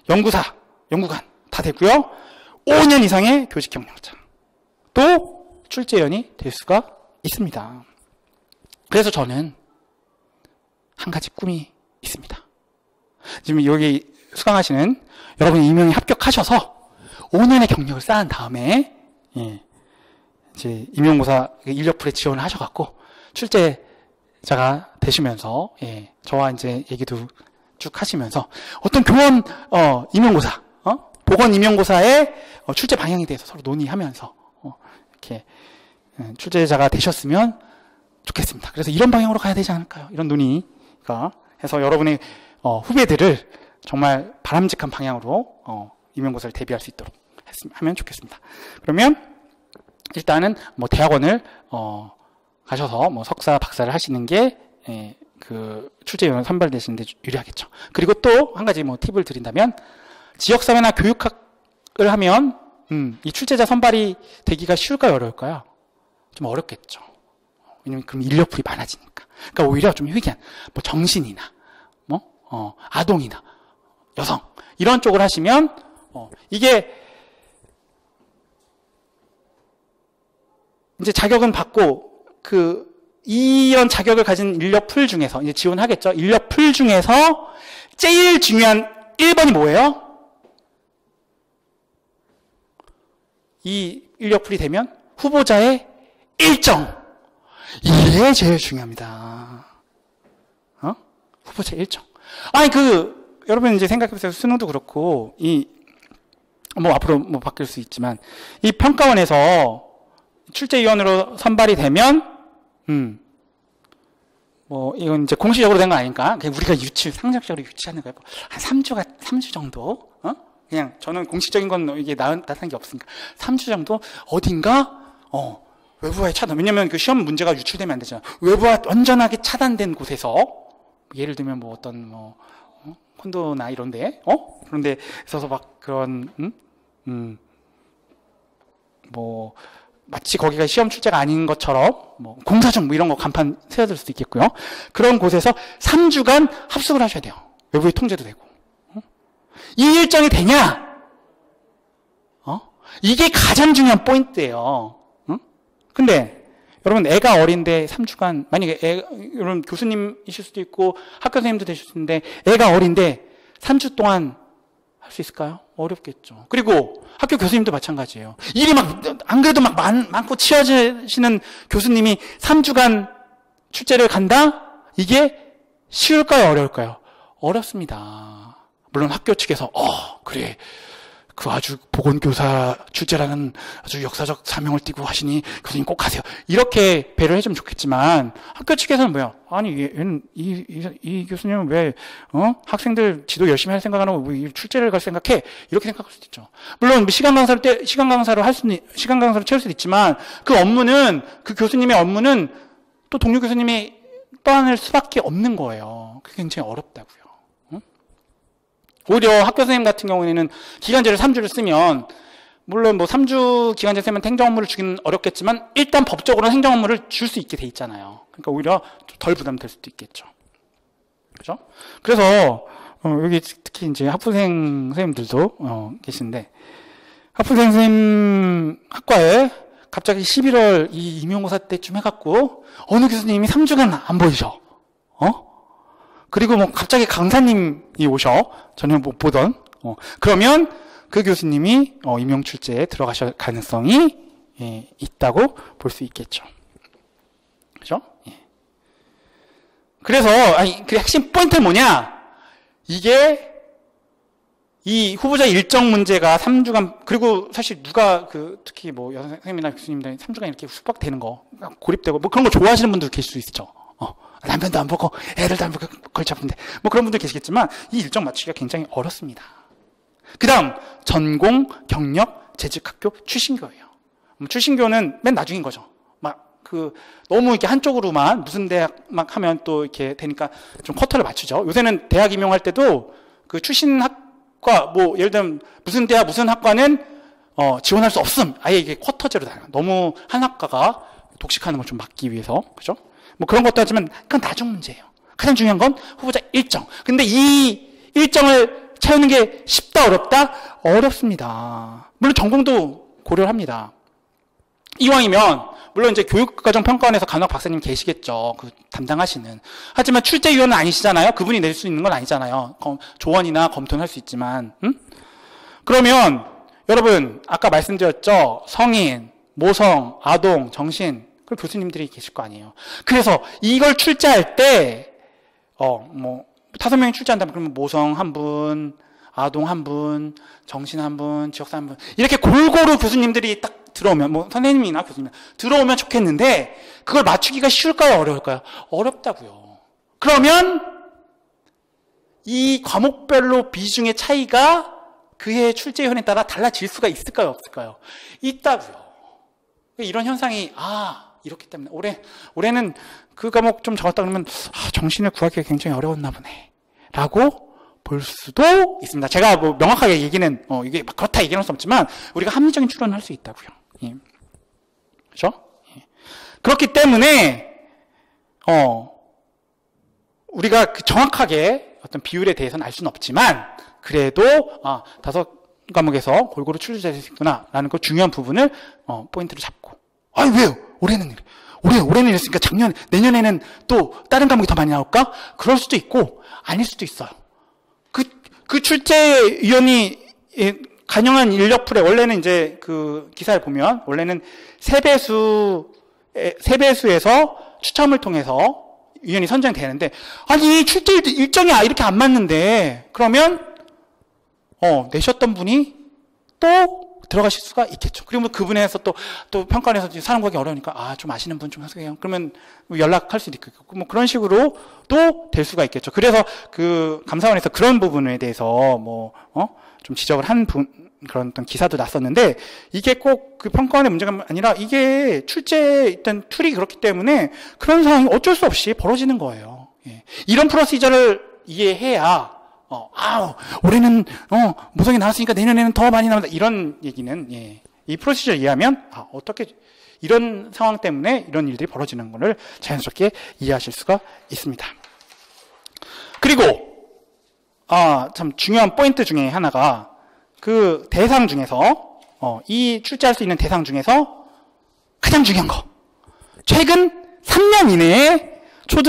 연구사, 연구관 다 되고요. 5년 이상의 교직 경력자. 또 출제위원이 될 수가 있습니다. 그래서 저는 한 가지 꿈이 있습니다. 지금 여기 수강하시는 여러분이 임용에 합격하셔서 5년의 경력을 쌓은 다음에 이제 임용고사 인력풀에 지원을 하셔갖고 출제자가 되시면서 저와 이제 얘기도 쭉 하시면서 어떤 교원 임용고사, 보건 임용고사의 출제 방향에 대해서 서로 논의하면서 이렇게 출제자가 되셨으면 좋겠습니다. 그래서 이런 방향으로 가야 되지 않을까요? 이런 논의가 해서 여러분의 후배들을 정말 바람직한 방향으로 임용고사를 대비할 수 있도록 하면 좋겠습니다. 그러면 일단은 뭐 대학원을 가셔서 뭐 석사, 박사를 하시는 게 그 출제위원 선발되시는데 유리하겠죠. 그리고 또 한 가지 뭐 팁을 드린다면 지역사회나 교육학을 하면 이 출제자 선발이 되기가 쉬울까요, 어려울까요? 좀 어렵겠죠. 왜냐면 그럼 인력풀이 많아지니까. 그러니까 오히려 좀 희귀한 뭐 정신이나 아동이나 여성 이런 쪽을 하시면 이게 이제 자격은 받고 이런 자격을 가진 인력풀 중에서 이제 지원하겠죠. 인력풀 중에서 제일 중요한 1번이 뭐예요? 이 인력풀이 되면 후보자의 일정. 이게 제일 중요합니다. 후보자 일정. 여러분 이제 생각해보세요. 수능도 그렇고, 뭐 앞으로 뭐 바뀔 수 있지만, 이 평가원에서 출제위원으로 선발이 되면, 뭐, 이건 이제 공식적으로 된 거 아니까, 그냥 우리가 상식적으로 유치하는 거예요. 한 3주 정도? 그냥 저는 공식적인 건 이게 나타난 게 없으니까. 3주 정도? 어딘가? 외부와의 차단. 왜냐면 그 시험 문제가 유출되면 안 되잖아. 외부와 완전하게 차단된 곳에서, 예를 들면 뭐 어떤 콘도나 이런데, 그런데 있어서 막 그런, 뭐, 마치 거기가 시험 출제가 아닌 것처럼, 뭐, 공사중 뭐 이런 거 간판 세워질 수도 있겠고요. 그런 곳에서 3주간 합숙을 하셔야 돼요. 외부의 통제도 되고. 이 일정이 되냐? 이게 가장 중요한 포인트예요. 근데 여러분 애가 어린데 3주간 만약에 여러분 교수님이실 수도 있고 학교 선생님도 되실 수 있는데 애가 어린데 3주 동안 할 수 있을까요? 어렵겠죠. 그리고 학교 교수님도 마찬가지예요. 일이 안 그래도 많고 치여지시는 교수님이 3주간 출제를 간다? 이게 쉬울까요? 어려울까요? 어렵습니다. 물론 학교 측에서, 그래. 그 아주 보건교사 출제라는 아주 역사적 사명을 띠고 하시니 교수님 꼭 하세요. 이렇게 배려를 해주면 좋겠지만 학교 측에서는 뭐야? 아니 이 교수님은 왜 학생들 지도 열심히 할 생각 안 하고 왜 출제를 갈 생각해? 이렇게 생각할 수도 있죠. 물론 시간 강사로 채울 수도 있지만 그 업무는 그 교수님의 업무는 또 동료 교수님이 떠안을 수밖에 없는 거예요. 그게 굉장히 어렵다고요. 오히려 학교 선생님 같은 경우에는 기간제를 3주를 쓰면 물론 3주 기간제 쓰면 행정 업무를 주기는 어렵겠지만 일단 법적으로는 행정 업무를 줄 수 있게 돼 있잖아요. 그러니까 오히려 덜 부담될 수도 있겠죠. 그죠? 그래서 여기 특히 이제 학부생 선생님들도 계신데 학부생 선생님 학과에 갑자기 11월 이 임용고사 때쯤 해갖고 어느 교수님이 3주간 안 보이셔. 그리고 갑자기 강사님이 오셔. 전혀 못 보던. 그러면 그 교수님이 임용 출제에 들어가실 가능성이 있다고 볼 수 있겠죠. 그죠? 예. 그래서, 그 핵심 포인트는 뭐냐? 이게, 이 후보자 일정 문제가 3주간, 그리고 사실 누가 특히 여성 선생님이나 교수님들 3주간 이렇게 숙박되는 거, 고립되고, 그런 거 좋아하시는 분도 계실 수 있죠. 남편도 안 보고 애들도 안 보고 골치 아픈데 그런 분들 계시겠지만 이 일정 맞추기가 굉장히 어렵습니다. 그 다음 전공, 경력, 재직학교, 출신교예요. 출신교는 맨 나중인 거죠. 너무 이렇게 한쪽으로만 무슨 대학 하면 또 이렇게 되니까 좀 쿼터를 맞추죠. 요새는 대학 임용할 때도 그 출신 학과 예를 들면 무슨 대학 무슨 학과는 지원할 수 없음. 아예 이게 쿼터제로 나요. 너무 한 학과가 독식하는 걸 좀 막기 위해서. 그죠? 그런 것도 하지만 그건 나중 문제예요. 가장 중요한 건 후보자 일정. 근데 이 일정을 채우는 게 쉽다 어렵다? 어렵습니다. 물론 전공도 고려를 합니다. 이왕이면 물론 이제 교육과정평가원에서 간혹 박사님 계시겠죠. 그 담당하시는. 하지만 출제위원은 아니시잖아요. 그분이 낼 수 있는 건 아니잖아요. 조언이나 검토는 할 수 있지만. 그러면 여러분 아까 말씀드렸죠. 성인, 모성, 아동, 정신 그 교수님들이 계실 거 아니에요. 그래서 이걸 출제할 때, 5명이 출제한다면 그러면 모성 한 분, 아동 한 분, 정신 한 분, 지역사 한 분, 이렇게 골고루 교수님들이 딱 들어오면, 선생님이나 교수님 들어오면 좋겠는데, 그걸 맞추기가 쉬울까요? 어려울까요? 어렵다고요. 그러면, 이 과목별로 비중의 차이가 그의 출제위원에 따라 달라질 수가 있을까요? 없을까요? 있다고요. 이런 현상이, 이렇기 때문에 올해는 그 과목 좀 적었다 그러면 정신을 구하기가 굉장히 어려웠나 보네 라고 볼 수도 있습니다. 제가 명확하게 얘기는 이게 그렇다 얘기할 수 없지만 우리가 합리적인 추론을 할 수 있다고요. 예. 그렇죠? 예. 그렇기 때문에 우리가 정확하게 어떤 비율에 대해서는 알 수는 없지만 그래도 5과목에서 골고루 출제될 수 있구나 라는 그 중요한 부분을 포인트로 잡고 왜요? 올해는 이랬으니까 내년에는 또 다른 과목이 더 많이 나올까? 그럴 수도 있고, 아닐 수도 있어요. 그 출제위원이 간영한 인력풀에, 원래는 이제 그 기사를 보면, 원래는 3배수에서 추첨을 통해서 위원이 선정되는데, 출제 일정이 이렇게 안 맞는데, 그러면, 내셨던 분이 또 들어가실 수가 있겠죠. 그리고 그분에서 또 평가원에서 사람 구하기 어려우니까, 좀 아시는 분 좀 하세요. 그러면 연락할 수도 있고, 그런 식으로 또 될 수가 있겠죠. 그래서 그 감사원에서 그런 부분에 대해서 좀 지적을 한 그런 어떤 기사도 났었는데, 이게 꼭 그 평가원의 문제가 아니라 이게 출제에 있던 툴이 그렇기 때문에 그런 상황이 어쩔 수 없이 벌어지는 거예요. 예. 이런 프로시저를 이해해야 올해는, 모성이 나왔으니까 내년에는 더 많이 나온다. 이런 얘기는, 이 프로시저를 이해하면, 어떻게, 이런 상황 때문에 이런 일들이 벌어지는 것을 자연스럽게 이해하실 수가 있습니다. 그리고, 참 중요한 포인트 중에 하나가, 그 대상 중에서, 이 출제할 수 있는 대상 중에서 가장 중요한 거. 최근 3년 이내에 초,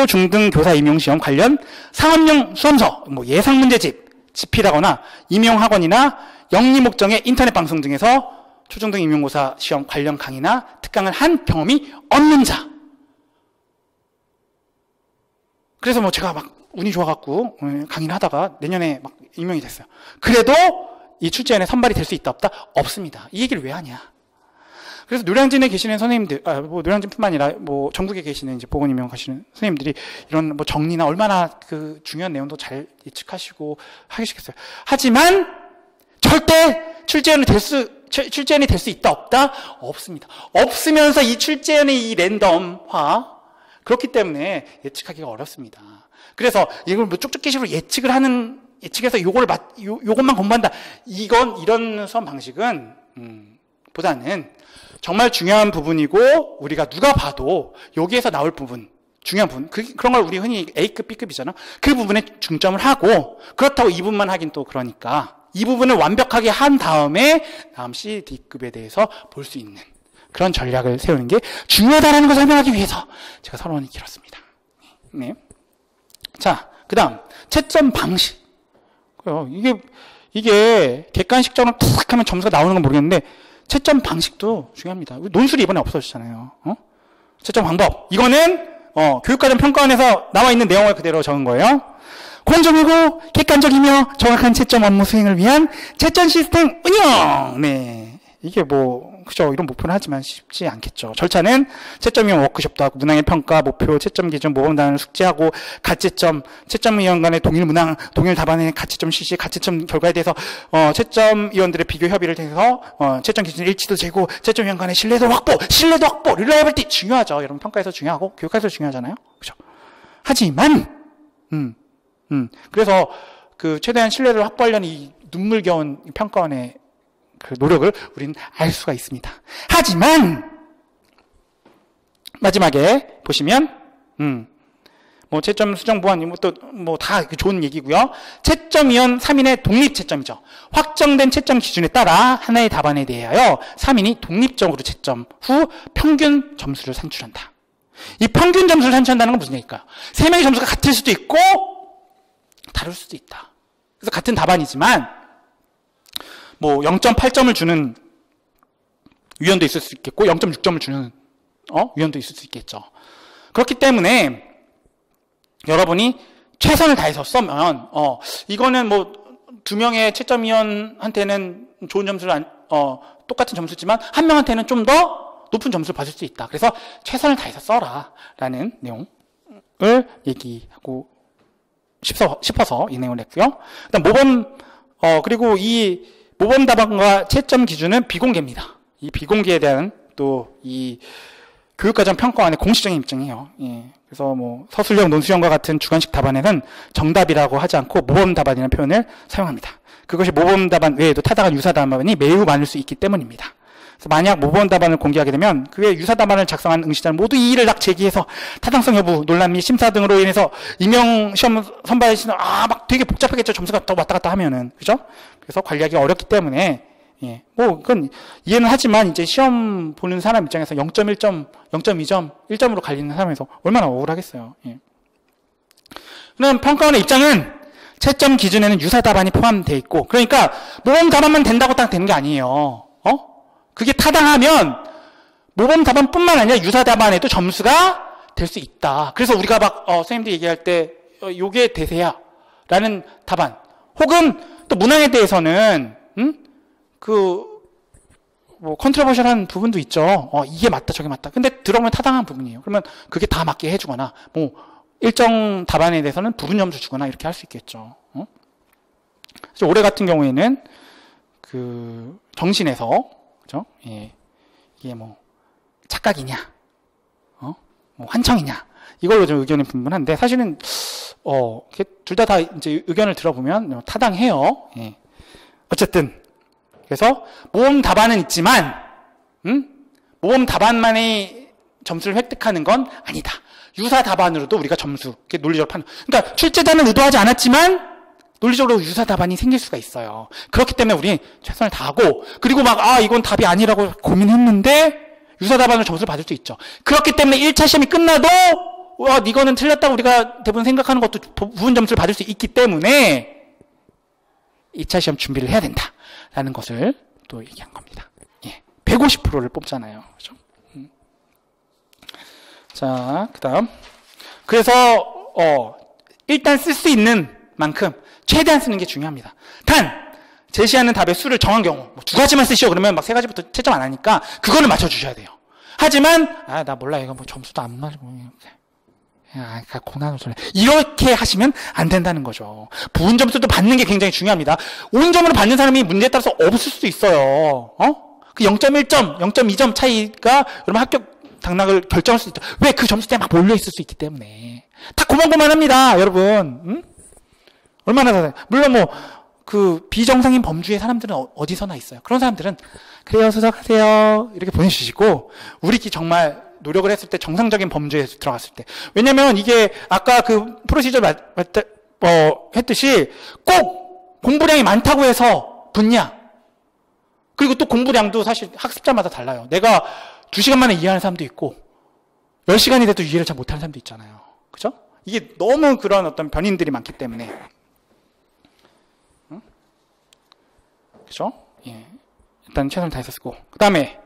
중등 교사 임용시험 관련 상업용 수험서, 예상 문제집, 집필하거나 임용학원이나 영리 목적의 인터넷 방송 등에서 초중등 임용고사 시험 관련 강의나 특강을 한 경험이 없는 자. 그래서 뭐 제가 막 운이 좋아갖고 강의를 하다가 내년에 막 임용이 됐어요. 그래도 이 출제위원회 선발이 될 수 있다 없다? 없습니다. 이 얘기를 왜 하냐? 그래서 노량진에 계시는 선생님들, 뭐 노량진뿐만 아니라 뭐 전국에 계시는 이제 보건 임용 하시는 선생님들이 이런 뭐 정리나 얼마나 그 중요한 내용도 잘 예측하시고 하시겠어요. 하지만 절대 출제위원이 될 수 있다 없다? 없습니다. 없으면서 이 출제위원의 이 랜덤화 그렇기 때문에 예측하기가 어렵습니다. 그래서 이걸 뭐 쪽쪽기식으로 예측해서 요것만 공부한다. 이런 수업 방식은 보다는 정말 중요한 부분이고 우리가 누가 봐도 여기에서 나올 부분, 중요한 부분, 그런 걸 우리 흔히 A급, B급이잖아. 그 부분에 중점을 하고 그렇다고 이 부분만 하긴 또 그러니까 이 부분을 완벽하게 한 다음에 다음 C, D급에 대해서 볼 수 있는 그런 전략을 세우는 게 중요하다는 걸 설명하기 위해서 제가 서론이 길었습니다. 네. 자, 그 다음 채점 방식. 이게 객관식적으로 탁 하면 점수가 나오는 건 모르겠는데 채점 방식도 중요합니다. 논술이 이번에 없어졌잖아요. 채점 방법. 이거는 교육과정 평가원에서 나와 있는 내용을 그대로 적은 거예요. 공정하고 객관적이며 정확한 채점 업무 수행을 위한 채점 시스템 운영. 네. 이게 그죠. 이런 목표는 하지만 쉽지 않겠죠. 절차는 채점위원 워크숍도 하고, 문항의 평가, 목표, 채점 기준, 모범단을 숙지하고, 채점위원 간의 동일 답안의 가채점 실시, 가채점 결과에 대해서, 채점위원들의 비교 협의를 통해서, 채점 기준 일치도 재고, 채점위원 간의 신뢰도 확보, 릴라이블티 중요하죠. 여러분 평가에서 중요하고, 교육에서 중요하잖아요. 그죠. 하지만, 그래서 최대한 신뢰를 확보하려는 이 눈물겨운 평가원의 그 노력을 우리는 알 수가 있습니다. 하지만 마지막에 보시면 채점 수정 보완 다 좋은 얘기고요. 채점위원 3인의 독립 채점이죠. 확정된 채점 기준에 따라 하나의 답안에 대하여 3인이 독립적으로 채점 후 평균 점수를 산출한다. 이 평균 점수를 산출한다는 건 무슨 얘기일까요? 3명의 점수가 같을 수도 있고 다를 수도 있다. 그래서 같은 답안이지만 0.8점을 주는 위원도 있을 수 있겠고 0.6점을 주는 위원도 있을 수 있겠죠. 그렇기 때문에 여러분이 최선을 다해서 써면 이거는 2명의 채점위원한테는 좋은 점수를 똑같은 점수지만 한 명한테는 좀 더 높은 점수를 받을 수 있다. 그래서 최선을 다해서 써라 라는 내용을 얘기하고 싶어서 이 내용을 냈고요. 그다음 그리고 이 모범 답안과 채점 기준은 비공개입니다. 이 비공개에 대한 또 이 교육과정 평가원의 공식적인 입장이에요. 예. 그래서 서술형, 논술형과 같은 주관식 답안에는 정답이라고 하지 않고 모범 답안이라는 표현을 사용합니다. 그것이 모범 답안 외에도 타당한 유사 답안이 매우 많을 수 있기 때문입니다. 그래서 만약 모범 답안을 공개하게 되면 그 외 유사 답안을 작성한 응시자는 모두 이의를 제기해서 타당성 여부, 논란 및 심사 등으로 인해서 임용 시험 선발 시는 막 되게 복잡하겠죠. 점수가 더 왔다 갔다 하면은. 그죠? 그래서 관리하기가 어렵기 때문에 그건 이해는 하지만 이제 시험 보는 사람 입장에서 0.1점, 0.2점, 1점으로 갈리는 사람에서 얼마나 억울하겠어요. 그럼 평가원의 입장은 채점 기준에는 유사 답안이 포함되어 있고, 그러니까 모범 답안만 된다고 딱 되는 게 아니에요. 그게 타당하면 모범 답안뿐만 아니라 유사 답안에도 점수가 될 수 있다. 그래서 우리가 선생님들 얘기할 때 요게 대세야 라는 답안, 혹은 또 문항에 대해서는 컨트로버셜한 부분도 있죠. 이게 맞다, 저게 맞다. 근데 들어보면 타당한 부분이에요. 그러면 그게 다 맞게 해주거나, 일정 답안에 대해서는 부분 점수 주거나 이렇게 할 수 있겠죠. 그래서 올해 같은 경우에는 정신에서, 그죠? 예. 이게 착각이냐, 환청이냐, 이걸로 좀 의견이 분분한데, 사실은, 둘 다 이제 의견을 들어보면 타당해요. 예. 어쨌든, 그래서 모범 답안은 있지만, 모범 답안만의 점수를 획득하는 건 아니다. 유사 답안으로도 우리가 점수, 논리적으로 판단. 그러니까 출제자는 의도하지 않았지만 논리적으로 유사 답안이 생길 수가 있어요. 그렇기 때문에 우리 최선을 다하고, 그리고 이건 답이 아니라고 고민했는데 유사 답안으로 점수를 받을 수 있죠. 그렇기 때문에 1차 시험이 끝나도 이거는 틀렸다고 우리가 대부분 생각하는 것도 부분 점수를 받을 수 있기 때문에 2차 시험 준비를 해야 된다라는 것을 또 얘기한 겁니다. 예, 150%를 뽑잖아요. 그렇죠? 자, 그다음. 그래서 일단 쓸 수 있는 만큼 최대한 쓰는 게 중요합니다. 단 제시하는 답의 수를 정한 경우 뭐 2가지만 쓰시오 그러면 막 3가지부터 채점 안 하니까 그거는 맞춰주셔야 돼요. 하지만 나 몰라 이거 뭐 점수도 안 맞고 고난을 설레 이렇게 하시면 안 된다는 거죠. 부분 점수도 받는 게 굉장히 중요합니다. 온점으로 받는 사람이 문제에 따라서 없을 수도 있어요. 그 0.1점, 0.2점 차이가 여러분 합격 당락을 결정할 수 있죠. 왜? 그 점수 때문에 막 몰려 있을 수 있기 때문에. 다 고만고만합니다, 여러분. 응? 얼마나 다 물론 뭐 그 비정상인 범주의 사람들은 어디서나 있어요. 그런 사람들은 그래요, 수석하세요 이렇게 보내주시고 우리끼리 정말 노력을 했을 때 정상적인 범주에 들어갔을 때. 왜냐면 이게 아까 그 프로시저 했듯이 꼭 공부량이 많다고 해서 붙냐. 그리고 또 공부량도 사실 학습자마다 달라요. 내가 2시간 만에 이해하는 사람도 있고 10시간이 돼도 이해를 잘 못하는 사람도 있잖아요. 그죠? 이게 너무 그런 어떤 변인들이 많기 때문에. 응? 그죠? 예. 일단 최선을 다해서 쓰고. 그 다음에,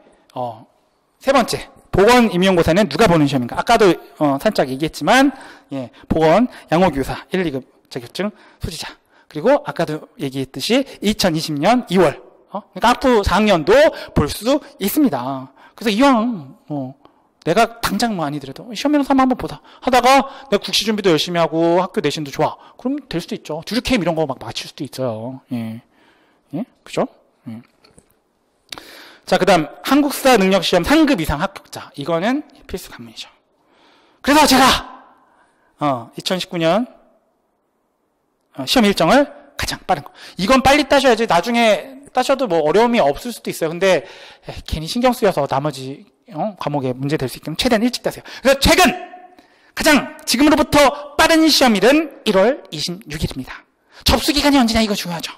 세 번째. 보건 임용고사는 누가 보는 시험인가? 아까도, 살짝 얘기했지만, 예. 보건 양호교사 1, 2급 자격증 소지자. 그리고 아까도 얘기했듯이 2020년 2월. 그러니까 앞으로 4학년도 볼 수 있습니다. 그래서 이왕, 내가 당장 뭐 아니더라도 시험이나 삼아 한번 보다 하다가 내가 국시 준비도 열심히 하고 학교 내신도 좋아. 그럼 될 수도 있죠. 주류캠 이런 거 막 맞출 수도 있어요. 예. 예? 그죠? 예. 자, 그 다음, 한국사 능력시험 3급 이상 합격자. 이거는 필수 관문이죠. 그래서 제가, 2019년, 시험 일정을 가장 빠른 거. 이건 빨리 따셔야지 나중에 따셔도 뭐 어려움이 없을 수도 있어요. 근데, 괜히 신경 쓰여서 나머지, 과목에 문제 될 수 있기 때문에 최대한 일찍 따세요. 그래서 최근, 가장 지금으로부터 빠른 시험일은 1월 26일입니다. 접수 기간이 언제냐 이거 중요하죠.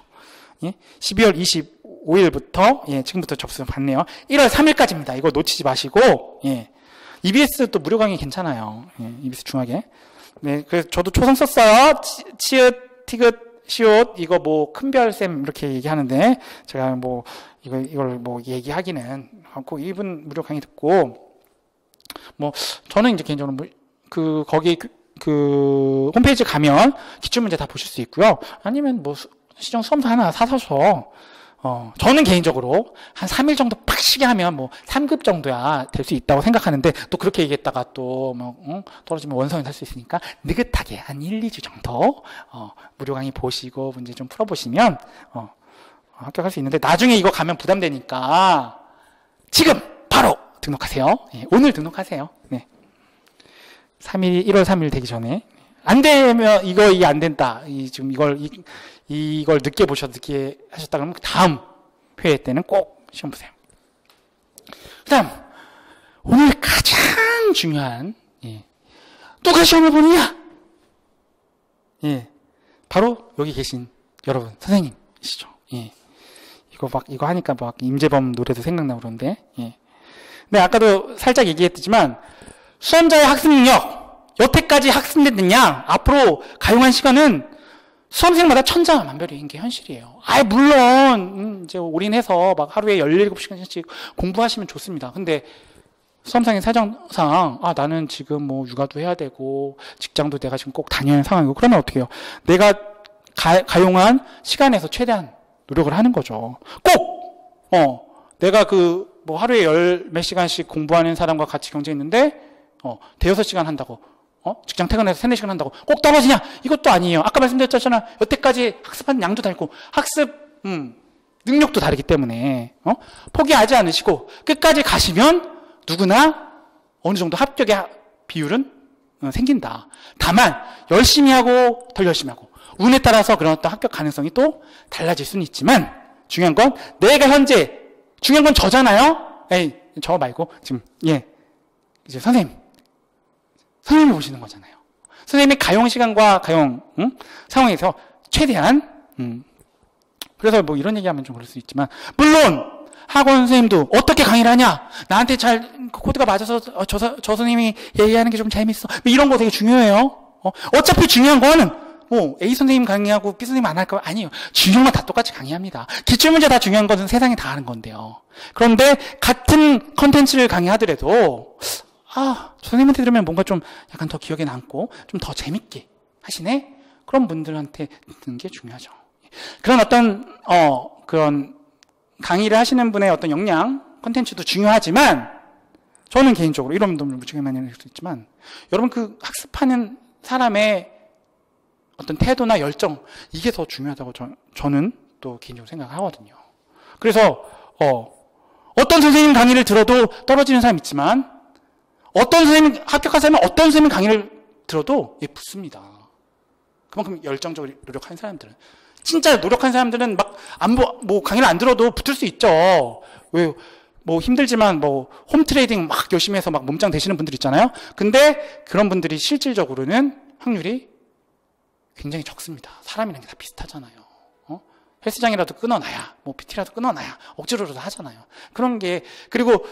예? 12월 25일부터 예, 지금부터 접수 받네요. 1월 3일까지입니다. 이거 놓치지 마시고 예. EBS 또 무료 강의 괜찮아요. 예, EBS 중하게. 네, 그래서 저도 초성 썼어요. 치읓, 티귿, 시옷 이거 뭐 큰별쌤 이렇게 얘기하는데 제가 뭐 이걸 뭐 얘기하기는 꼭 1분 무료 강의 듣고 뭐 저는 이제 개인적으로 뭐 거기 그 홈페이지 가면 기출문제 다 보실 수 있고요. 아니면 뭐 시정 수험서 하나 사서 저는 개인적으로 한 3일 정도 빡시게 하면 뭐 3급 정도야 될 수 있다고 생각하는데 또 그렇게 얘기했다가 또 뭐 떨어지면 원서는 살 수 있으니까 느긋하게 한 1, 2주 정도 무료 강의 보시고 문제 좀 풀어보시면 합격할 수 있는데 나중에 이거 가면 부담되니까 지금 바로 등록하세요. 예, 오늘 등록하세요. 네. 1월 3일 되기 전에 안 되면 이게 안 된다. 지금 이걸 늦게 보셔도 늦게 하셨다 그러면 다음 회의 때는 꼭 시험 보세요. 그 다음, 오늘 가장 중요한, 예. 누가 시험을 보느냐? 예. 바로 여기 계신 여러분, 선생님이시죠. 예. 이거 하니까 막 임재범 노래도 생각나고 그러는데, 예. 네, 아까도 살짝 얘기했지만, 수험자의 학습 능력, 여태까지 학습됐느냐, 앞으로 가용한 시간은 수험생마다 천차만별인 게 현실이에요. 물론 이제 올인해서 막 하루에 17시간씩 공부하시면 좋습니다. 근데 수험생의 사정상 나는 지금 뭐 육아도 해야 되고 직장도 내가 지금 꼭 다녀야 하는 상황이고 그러면 어떻게 해요? 내가 가용한 시간에서 최대한 노력을 하는 거죠. 꼭 내가 뭐 하루에 10몇 시간씩 공부하는 사람과 같이 경쟁했는데 대여섯 시간 한다고 직장 퇴근해서 3, 4시간 한다고 꼭 떨어지냐? 이것도 아니에요. 아까 말씀드렸잖아요. 여태까지 학습한 양도 다르고 학습 능력도 다르기 때문에 포기하지 않으시고 끝까지 가시면 누구나 어느 정도 합격의 비율은 생긴다. 다만 열심히 하고 덜 열심히 하고 운에 따라서 그런 어떤 합격 가능성이 또 달라질 수는 있지만 중요한 건 내가 현재 중요한 건 저잖아요. 저 말고 지금 이제 선생님이 보시는 거잖아요. 선생님이 가용 시간과 가용 상황에서 최대한 그래서 뭐 이런 얘기하면 좀 그럴 수 있지만 물론 학원 선생님도 어떻게 강의를 하냐 나한테 잘 코드가 맞아서 저 선생님이 얘기하는 게 좀 재밌어 이런 거 되게 중요해요. 어차피 중요한 거는 A 선생님 강의하고 B 선생님 안 할까요? 아니에요. 중요한 건 다 똑같이 강의합니다. 기출문제 다 중요한 것은 세상에 다 하는 건데요. 그런데 같은 컨텐츠를 강의하더라도 저 선생님한테 들으면 뭔가 좀 약간 더 기억에 남고 좀 더 재밌게 하시네? 그런 분들한테 듣는 게 중요하죠. 그런 그런 강의를 하시는 분의 어떤 역량, 컨텐츠도 중요하지만 저는 개인적으로 이런 분들 무지하게 많이 할 수 있지만 여러분 그 학습하는 사람의 어떤 태도나 열정 이게 더 중요하다고 저는 또 개인적으로 생각하거든요. 그래서 어떤 선생님 강의를 들어도 떨어지는 사람이 있지만 어떤 선생님 합격한 사람은 어떤 선생님 강의를 들어도 붙습니다. 그만큼 열정적으로 노력하는 사람들은 진짜 노력한 사람들은 막 강의를 안 들어도 붙을 수 있죠. 왜 힘들지만 홈트레이딩 막 열심히 해서 막 몸짱 되시는 분들 있잖아요. 근데 그런 분들이 실질적으로는 확률이 굉장히 적습니다. 사람이라는 게 다 비슷하잖아요. 헬스장이라도 끊어놔야, PT라도 끊어놔야 억지로라도 하잖아요. 그런 게, 그리고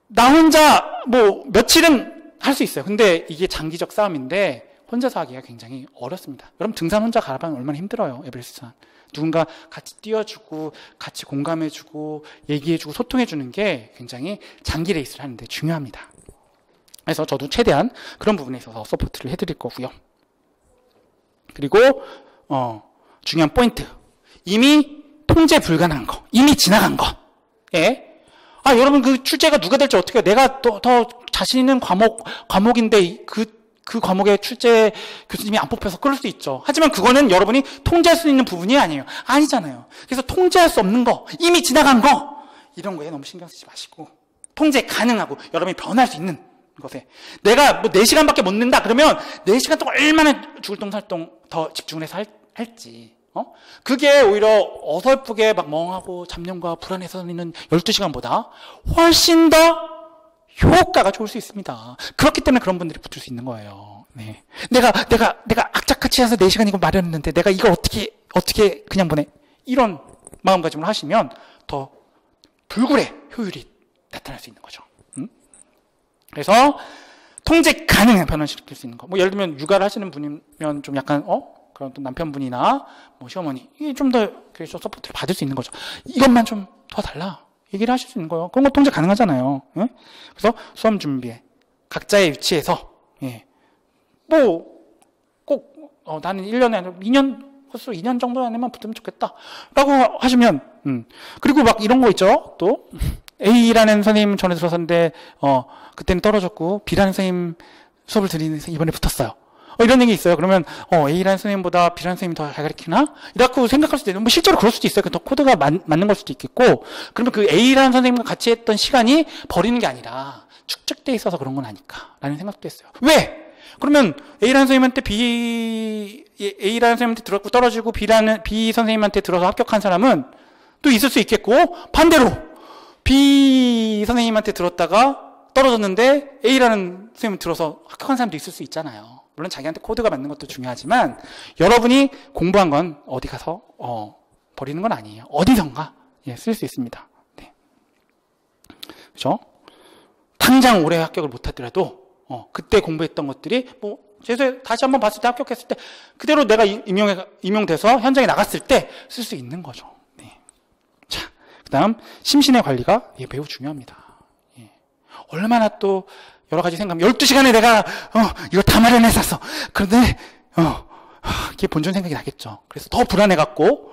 나 혼자 며칠은 할 수 있어요. 근데 이게 장기적 싸움인데 혼자서 하기가 굉장히 어렵습니다. 여러분 등산 혼자 가라면 얼마나 힘들어요. 에베레스트산. 누군가 같이 뛰어주고 같이 공감해주고 얘기해주고 소통해주는 게 굉장히 장기 레이스를 하는데 중요합니다. 그래서 저도 최대한 그런 부분에 있어서 서포트를 해드릴 거고요. 그리고 중요한 포인트, 이미 통제 불가능한 거, 이미 지나간 거. 여러분 그 출제가 누가 될지 어떻게 해요? 내가 더 자신 있는 과목인데 그 과목에 출제 교수님이 안 뽑혀서 그럴 수 있죠. 하지만 그거는 여러분이 통제할 수 있는 부분이 아니잖아요. 그래서 통제할 수 없는 거, 이미 지나간 거, 이런 거에 너무 신경 쓰지 마시고 통제 가능하고 여러분이 변할 수 있는 것에 내가 4시간밖에 못 낸다 그러면 4시간 동안 얼마나 죽을똥살똥 더 집중을 해서 할지 그게 오히려 어설프게 막 멍하고 잡념과 불안해서 있는 12시간보다 훨씬 더 효과가 좋을 수 있습니다. 그렇기 때문에 그런 분들이 붙을 수 있는 거예요. 네. 내가 악착같이 해서 4시간이고 마련했는데 내가 이걸 어떻게 그냥 보내. 이런 마음가짐을 하시면 더 불굴의 효율이 나타날 수 있는 거죠. 그래서 통제 가능한 변화시킬 수 있는 거. 예를 들면 육아를 하시는 분이면 좀 약간 그런 또 남편분이나 시어머니 이게 좀 더 그래서 서포트를 받을 수 있는 거죠. 이것만 좀 더 달라. 얘기를 하실 수 있는 거예요. 그런 거 통제 가능하잖아요. 그래서 수험 준비에 각자의 위치에서 꼭 나는 1년에 아니라 2년 코스로 2년 정도 안에만 붙으면 좋겠다 라고 하시면 그리고 막 이런 거 있죠. 또 A라는 선생님 전에 들었었는데 그때는 떨어졌고 B라는 선생님 수업을 드리는 이번에 붙었어요. 이런 얘기 있어요. 그러면 A라는 선생님보다 B라는 선생님이 더 잘 가르치나? 이라고 생각할 수도 있는데 실제로 그럴 수도 있어요. 더 코드가 맞는 걸 수도 있겠고 그러면 그 A라는 선생님과 같이 했던 시간이 버리는 게 아니라 축적돼 있어서 그런 건 아닐까 라는 생각도 했어요. 왜? 그러면 A라는 선생님한테 A라는 선생님한테 들었고 떨어지고 B 선생님한테 들어서 합격한 사람은 또 있을 수 있겠고 반대로 B 선생님한테 들었다가 떨어졌는데 A라는 선생님 들어서 합격한 사람도 있을 수 있잖아요. 물론 자기한테 코드가 맞는 것도 중요하지만 여러분이 공부한 건 어디 가서 버리는 건 아니에요. 어디선가 쓸 수 있습니다. 네. 그렇죠? 당장 올해 합격을 못하더라도 그때 공부했던 것들이 제수에 다시 한번 봤을 때 합격했을 때 그대로 내가 임용돼서 현장에 나갔을 때 쓸 수 있는 거죠. 네. 자, 그다음 심신의 관리가 매우 중요합니다. 얼마나 또 여러 가지 생각하면 12시간에 내가 이거 다 마련했었어. 그런데 이게 본전 생각이 나겠죠. 그래서 더 불안해갖고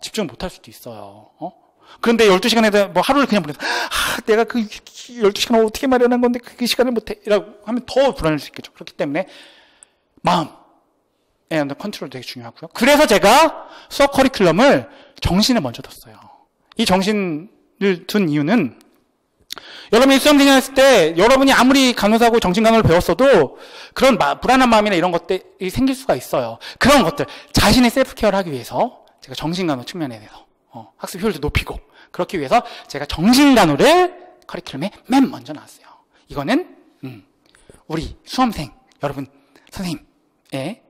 집중을 못할 수도 있어요. 그런데 12시간에 하루를 그냥 보내서 내가 그 12시간을 어떻게 마련한 건데 그 시간을 못해 라고 하면 더 불안할 수 있겠죠. 그렇기 때문에 마음의 컨트롤 되게 중요하고요. 그래서 제가 수업 커리큘럼을 정신에 먼저 뒀어요. 이 정신을 둔 이유는 여러분이 수험생활 했을 때 여러분이 아무리 간호사고 정신간호를 배웠어도 그런 불안한 마음이나 이런 것들이 생길 수가 있어요. 그런 것들 자신의 셀프케어를 하기 위해서 제가 정신간호 측면에 대해서 학습 효율도 높이고 그렇기 위해서 제가 정신간호를 커리큘럼에 맨 먼저 놨어요. 이거는 우리 수험생 여러분 선생님의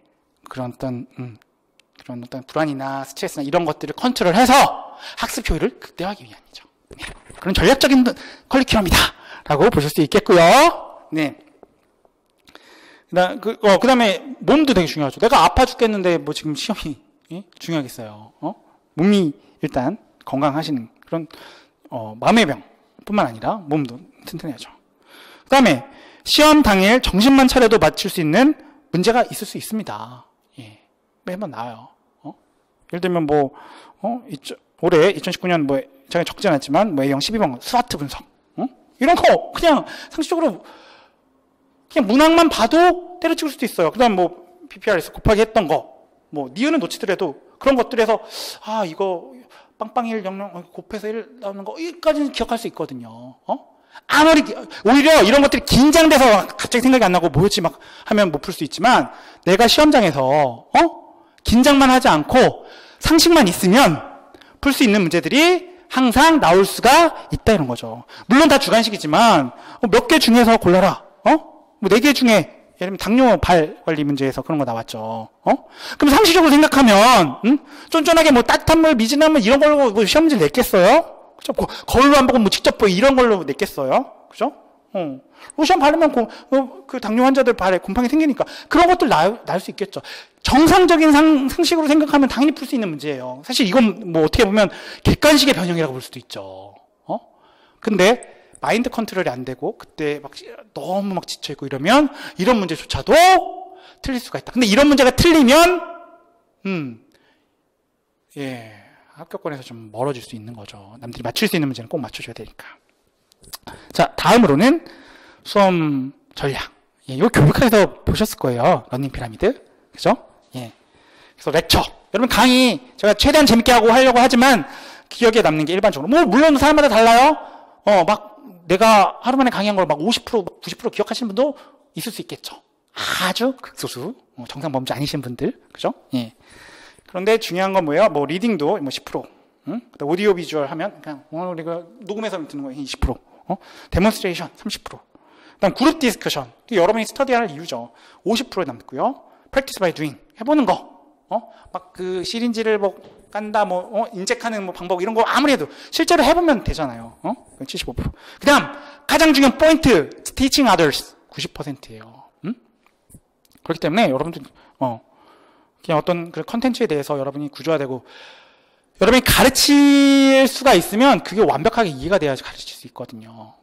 그런 어떤 불안이나 스트레스나 이런 것들을 컨트롤해서 학습 효율을 극대화하기 위함이죠. 네. 그런 전략적인 커리큘럼이다 라고 보실 수 있겠고요. 네. 그 다음에 몸도 되게 중요하죠. 내가 아파 죽겠는데 뭐 지금 시험이 중요하겠어요. 몸이 일단 건강하시는 그런 마음의 병뿐만 아니라 몸도 튼튼해야죠. 그 다음에 시험 당일 정신만 차려도 맞출 수 있는 문제가 있을 수 있습니다. 예, 매번 나와요. 예를 들면 뭐 올해 2019년 뭐 제가 적지 않았지만 뭐 A형 12번 스와트 분석 이런 거 그냥 상식적으로 그냥 문항만 봐도 때려치울 수도 있어요. 그 다음 뭐 PPR에서 곱하기 했던 거 뭐 니은은 놓치더라도 그런 것들에서 이거 빵빵 1 0 곱해서 1 나오는 거 여기까지는 기억할 수 있거든요. 아무리 오히려 이런 것들이 긴장돼서 갑자기 생각이 안 나고 뭐였지 막 하면 못 풀 수 있지만 내가 시험장에서 긴장만 하지 않고 상식만 있으면 풀 수 있는 문제들이 항상 나올 수가 있다 이런 거죠. 물론 다 주관식이지만 몇 개 중에서 골라라. 뭐 4개 중에 예를 들면 당뇨 발 관리 문제에서 그런 거 나왔죠. 그럼 상식적으로 생각하면 쫀쫀하게 뭐 따뜻한 물, 미진한 물 이런 걸로 뭐 시험 문제 냈겠어요? 그죠? 거울로 안 보고 뭐 직접 보고 이런 걸로 냈겠어요? 그죠? 로션 바르면 그 당뇨 환자들 발에 곰팡이 생기니까 그런 것들 날 수 있겠죠. 정상적인 상식으로 생각하면 당연히 풀 수 있는 문제예요. 사실 이건 뭐 어떻게 보면 객관식의 변형이라고 볼 수도 있죠. 근데 마인드 컨트롤이 안 되고 그때 막 너무 막 지쳐있고 이러면 이런 문제조차도 틀릴 수가 있다. 근데 이런 문제가 틀리면 합격권에서 좀 멀어질 수 있는 거죠. 남들이 맞출 수 있는 문제는 꼭 맞춰줘야 되니까. 자, 다음으로는 수험 전략. 이거 교육학에서 보셨을 거예요. 러닝 피라미드. 그죠? 예. 그래서 렉처. 여러분 강의 제가 최대한 재밌게 하려고 하지만 기억에 남는 게 일반적으로. 뭐, 물론 사람마다 달라요. 막 내가 하루 만에 강의한 걸 막 50%, 90% 기억하시는 분도 있을 수 있겠죠. 아주 극소수. 정상 범죄 아니신 분들. 그죠? 예. 그런데 중요한 건 뭐예요? 뭐 리딩도 뭐 10%. 그다음 오디오 비주얼 하면 그냥 우리가 녹음해서 듣는 거 20%. 데몬스트레이션 30%. 그다음 그룹 디스커션. 여러분이 스터디할 이유죠. 50% 남고요. 프랙티스 바이 두잉. 해보는 거. 막 그 시린지를 뭐 깐다 인젝하는 뭐 방법 이런 거 아무리 해도 실제로 해보면 되잖아요. 75%. 그다음 가장 중요한 포인트. teaching others 90%예요. 그렇기 때문에 여러분들 그냥 어떤 그 컨텐츠에 대해서 여러분이 구조화되고 여러분이 가르칠 수가 있으면 그게 완벽하게 이해가 돼야지 가르칠 수 있거든요.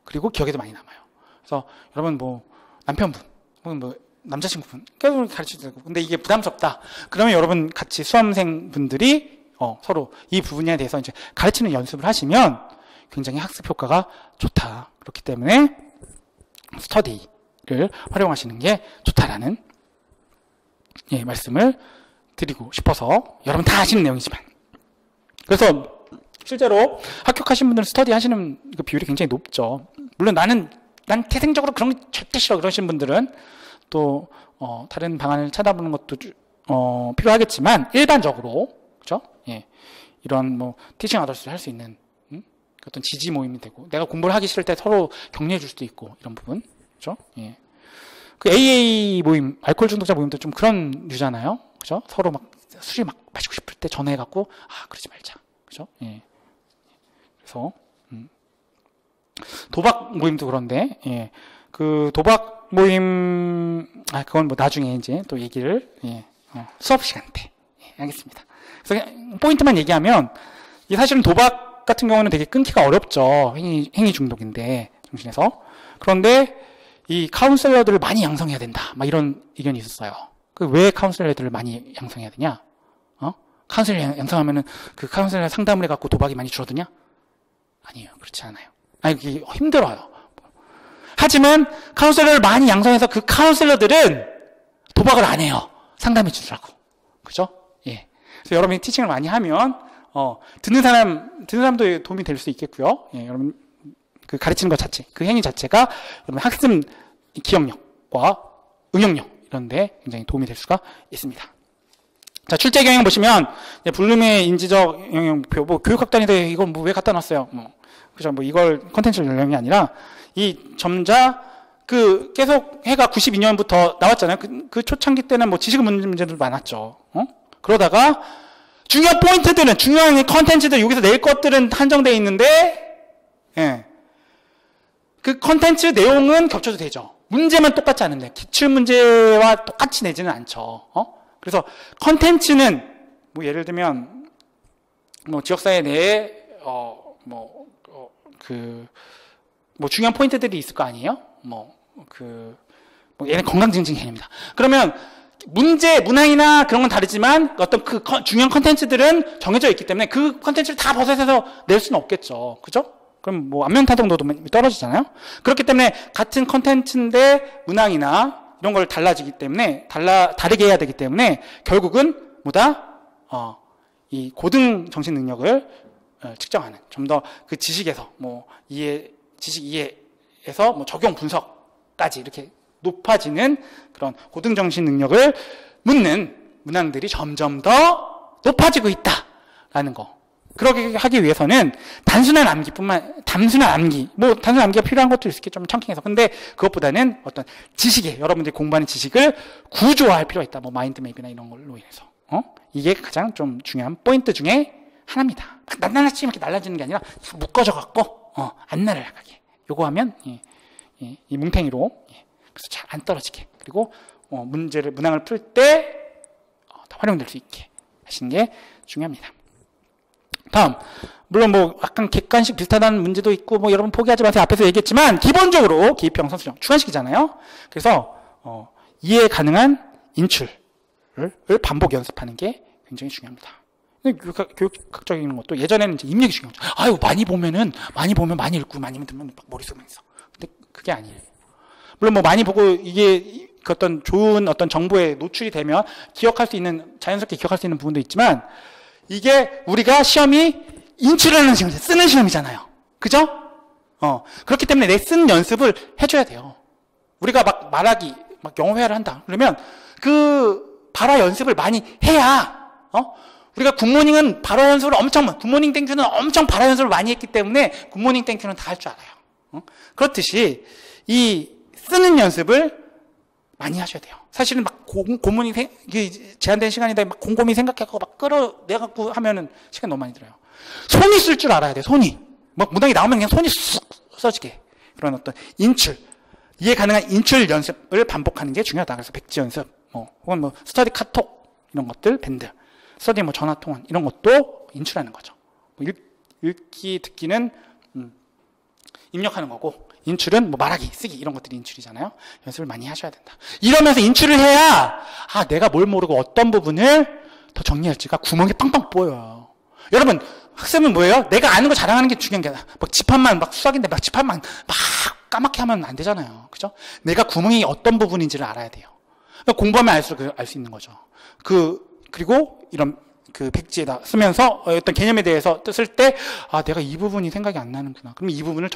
그리고 기억에도 많이 남아요. 그래서 여러분 뭐 남편분 혹은 뭐 남자친구분 계속 가르치도 되고 근데 이게 부담스럽다. 그러면 여러분 같이 수험생 분들이 서로 이 부분에 대해서 이제 가르치는 연습을 하시면 굉장히 학습 효과가 좋다. 그렇기 때문에 스터디를 활용하시는 게 좋다라는 말씀을 드리고 싶어서 여러분 다 아시는 내용이지만 그래서 실제로 합격하신 분들은 스터디 하시는 그 비율이 굉장히 높죠. 물론 난 태생적으로 그런 게 절대 싫어 그러신 분들은 또 다른 방안을 찾아보는 것도 필요하겠지만 일반적으로 그죠? 이런 뭐 티칭 아더스를 할 수 있는 어떤 지지 모임이 되고 내가 공부를 하기 싫을 때 서로 격려해 줄 수도 있고 이런 부분 그죠? 그 AA 모임, 알코올 중독자 모임도 좀 그런 류잖아요. 그죠? 서로 막 술이 막 마시고 싶을 때 전화해갖고, 그러지 말자. 그죠? 그래서, 도박 모임도 그런데, 그 도박 모임, 그건 뭐 나중에 이제 또 얘기를, 수업 시간 때, 하겠습니다. 그래서 포인트만 얘기하면, 사실은 도박 같은 경우는 되게 끊기가 어렵죠. 행위 중독인데, 정신에서. 그런데, 이 카운셀러들을 많이 양성해야 된다. 막 이런 의견이 있었어요. 왜 카운셀러들을 많이 양성해야 되냐? 카운셀러 양성하면은 그 카운셀러 상담을 해갖고 도박이 많이 줄어드냐? 아니에요. 그렇지 않아요. 이게 힘들어요. 하지만 카운셀러를 많이 양성해서 그 카운셀러들은 도박을 안 해요. 상담해 주더라고. 그죠? 그래서 여러분이 티칭을 많이 하면, 듣는 사람도 도움이 될 수 있겠고요. 여러분, 그 가르치는 것 자체, 그 행위 자체가 여러분 학습 기억력과 응용력 이런데 굉장히 도움이 될 수가 있습니다. 자, 출제 경영 보시면 블룸의 인지적 영역표, 뭐 교육학단인데 이걸 뭐 왜 갖다 놨어요? 그죠? 뭐 이걸 컨텐츠를 열는 아니라 이 점자 그 계속 해가 92년부터 나왔잖아요. 그 초창기 때는 뭐 지식 문제들 많았죠. 그러다가 중요한 포인트들은 중요한 컨텐츠들 여기서 낼 것들은 한정되어 있는데 그 컨텐츠 내용은 겹쳐도 되죠. 문제만 똑같지 않은데 기출문제와 똑같이 내지는 않죠. 그래서 컨텐츠는 뭐 예를 들면 뭐 지역사회 내에 뭐 중요한 포인트들이 있을 거 아니에요? 뭐 얘는 건강증진 개념이다. 그러면 문제, 문항이나 그런 건 다르지만 어떤 그 중요한 컨텐츠들은 정해져 있기 때문에 그 컨텐츠를 다 벗어서 낼 수는 없겠죠. 그죠? 그럼 뭐 안면타동도도 떨어지잖아요. 그렇기 때문에 같은 컨텐츠인데 문항이나 이런 걸 달라지기 때문에 다르게 해야 되기 때문에 결국은 뭐다? 이 고등 정신 능력을 측정하는 좀 더 그 지식에서 뭐 지식 이해에서 뭐 적용 분석까지 이렇게 높아지는 그런 고등 정신 능력을 묻는 문항들이 점점 더 높아지고 있다라는 거. 그렇게 하기 위해서는 단순한 암기가 필요한 것도 있겠죠. 좀 청킹해서. 근데 그것보다는 어떤 지식에, 여러분들이 공부하는 지식을 구조화할 필요가 있다. 뭐 마인드맵이나 이런 걸로 인해서. 이게 가장 좀 중요한 포인트 중에 하나입니다. 낱낱이 이렇게 날라지는 게 아니라 묶어져 갖고, 안 날아가게. 요거 하면, 이 뭉탱이로, 그래서 잘 안 떨어지게. 그리고, 문항을 풀 때, 활용될 수 있게 하시는 게 중요합니다. 다음, 물론 뭐 약간 객관식 비슷하다는 문제도 있고 뭐 여러분 포기하지 마세요. 앞에서 얘기했지만 기본적으로 기입형, 선수형, 주관식이잖아요. 그래서 이해 가능한 인출을 반복 연습하는 게 굉장히 중요합니다. 교육학적인 것도 예전에는 이제 입력이 중요하죠. 아유 많이 보면 많이 읽고 많이 들으면 막 머릿속에 있어. 근데 그게 아니에요. 물론 뭐 많이 보고 이게 어떤 좋은 어떤 정보에 노출이 되면 자연스럽게 기억할 수 있는 부분도 있지만 이게 우리가 시험이 인출하는 시험, 쓰는 시험이잖아요. 그죠? 그렇기 때문에 내 쓰는 연습을 해줘야 돼요. 우리가 막 말하기, 막 영어 회화를 한다. 그러면 그 발화 연습을 많이 해야, 우리가 굿모닝은 발화 연습을 굿모닝 땡큐는 엄청 발화 연습을 많이 했기 때문에 굿모닝 땡큐는 다 할 줄 알아요. 그렇듯이 이 쓰는 연습을 많이 하셔야 돼요. 사실은 막 곰곰이 제한된 시간인데 막 곰곰이 생각하고 막 끌어내갖고 하면은 시간 너무 많이 들어요. 손이 쓸 줄 알아야 돼. 손이 막 문항이 나오면 그냥 손이 쑥 써지게 그런 어떤 인출, 이해 가능한 인출 연습을 반복하는 게 중요하다. 그래서 백지 연습, 혹은 뭐 스터디 카톡 이런 것들, 밴드, 스터디 뭐 전화 통화 이런 것도 인출하는 거죠. 뭐 읽기 듣기는 입력하는 거고. 인출은 뭐 말하기, 쓰기 이런 것들이 인출이잖아요. 연습을 많이 하셔야 된다. 이러면서 인출을 해야 내가 뭘 모르고 어떤 부분을 더 정리할지가 구멍이 빵빵 보여요. 여러분 학습은 뭐예요? 내가 아는 거 자랑하는 게 중요한 게 아니라 막 집합만 막 수학인데 막 집합만 막 까맣게 하면 안 되잖아요. 그죠? 내가 구멍이 어떤 부분인지를 알아야 돼요. 그러니까 공부하면 알수록 알 수 있는 거죠. 그리고 이런 그 백지에다 쓰면서 어떤 개념에 대해서 쓸 때 내가 이 부분이 생각이 안 나는구나. 그럼 이 부분을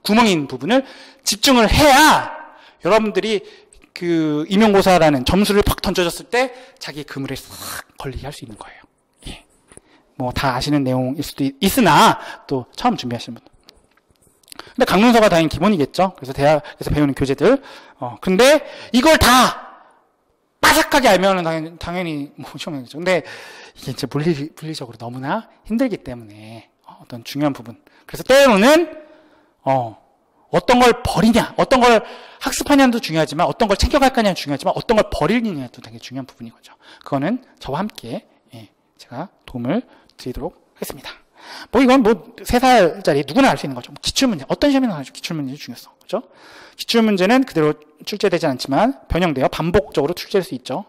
구멍인 부분을 집중을 해야 여러분들이 그 임용고사라는 점수를 팍 던져줬을 때 자기의 그물에 싹 걸리게 할 수 있는 거예요. 예. 뭐 다 아시는 내용일 수도 있으나 또 처음 준비하시는 분들. 근데 강론서가 당연히 기본이겠죠. 그래서 대학에서 배우는 교재들. 근데 이걸 다 빠삭하게 알면은 당연히 뭐 시험이겠죠. 근데 이게 이제 물리적으로 너무나 힘들기 때문에 어떤 중요한 부분. 그래서 때로는 어떤 걸 버리냐, 어떤 걸 학습하냐도 중요하지만 어떤 걸 챙겨갈 거냐도 중요하지만 어떤 걸 버리느냐도 되게 중요한 부분인 거죠. 그거는 저와 함께 제가 도움을 드리도록 하겠습니다. 뭐 이건 뭐 3살짜리 누구나 알 수 있는 거죠. 기출문제, 어떤 시험이나 하죠. 기출문제의 중요성. 그죠? 기출문제는 그대로 출제되지 않지만 변형되어 반복적으로 출제될 수 있죠.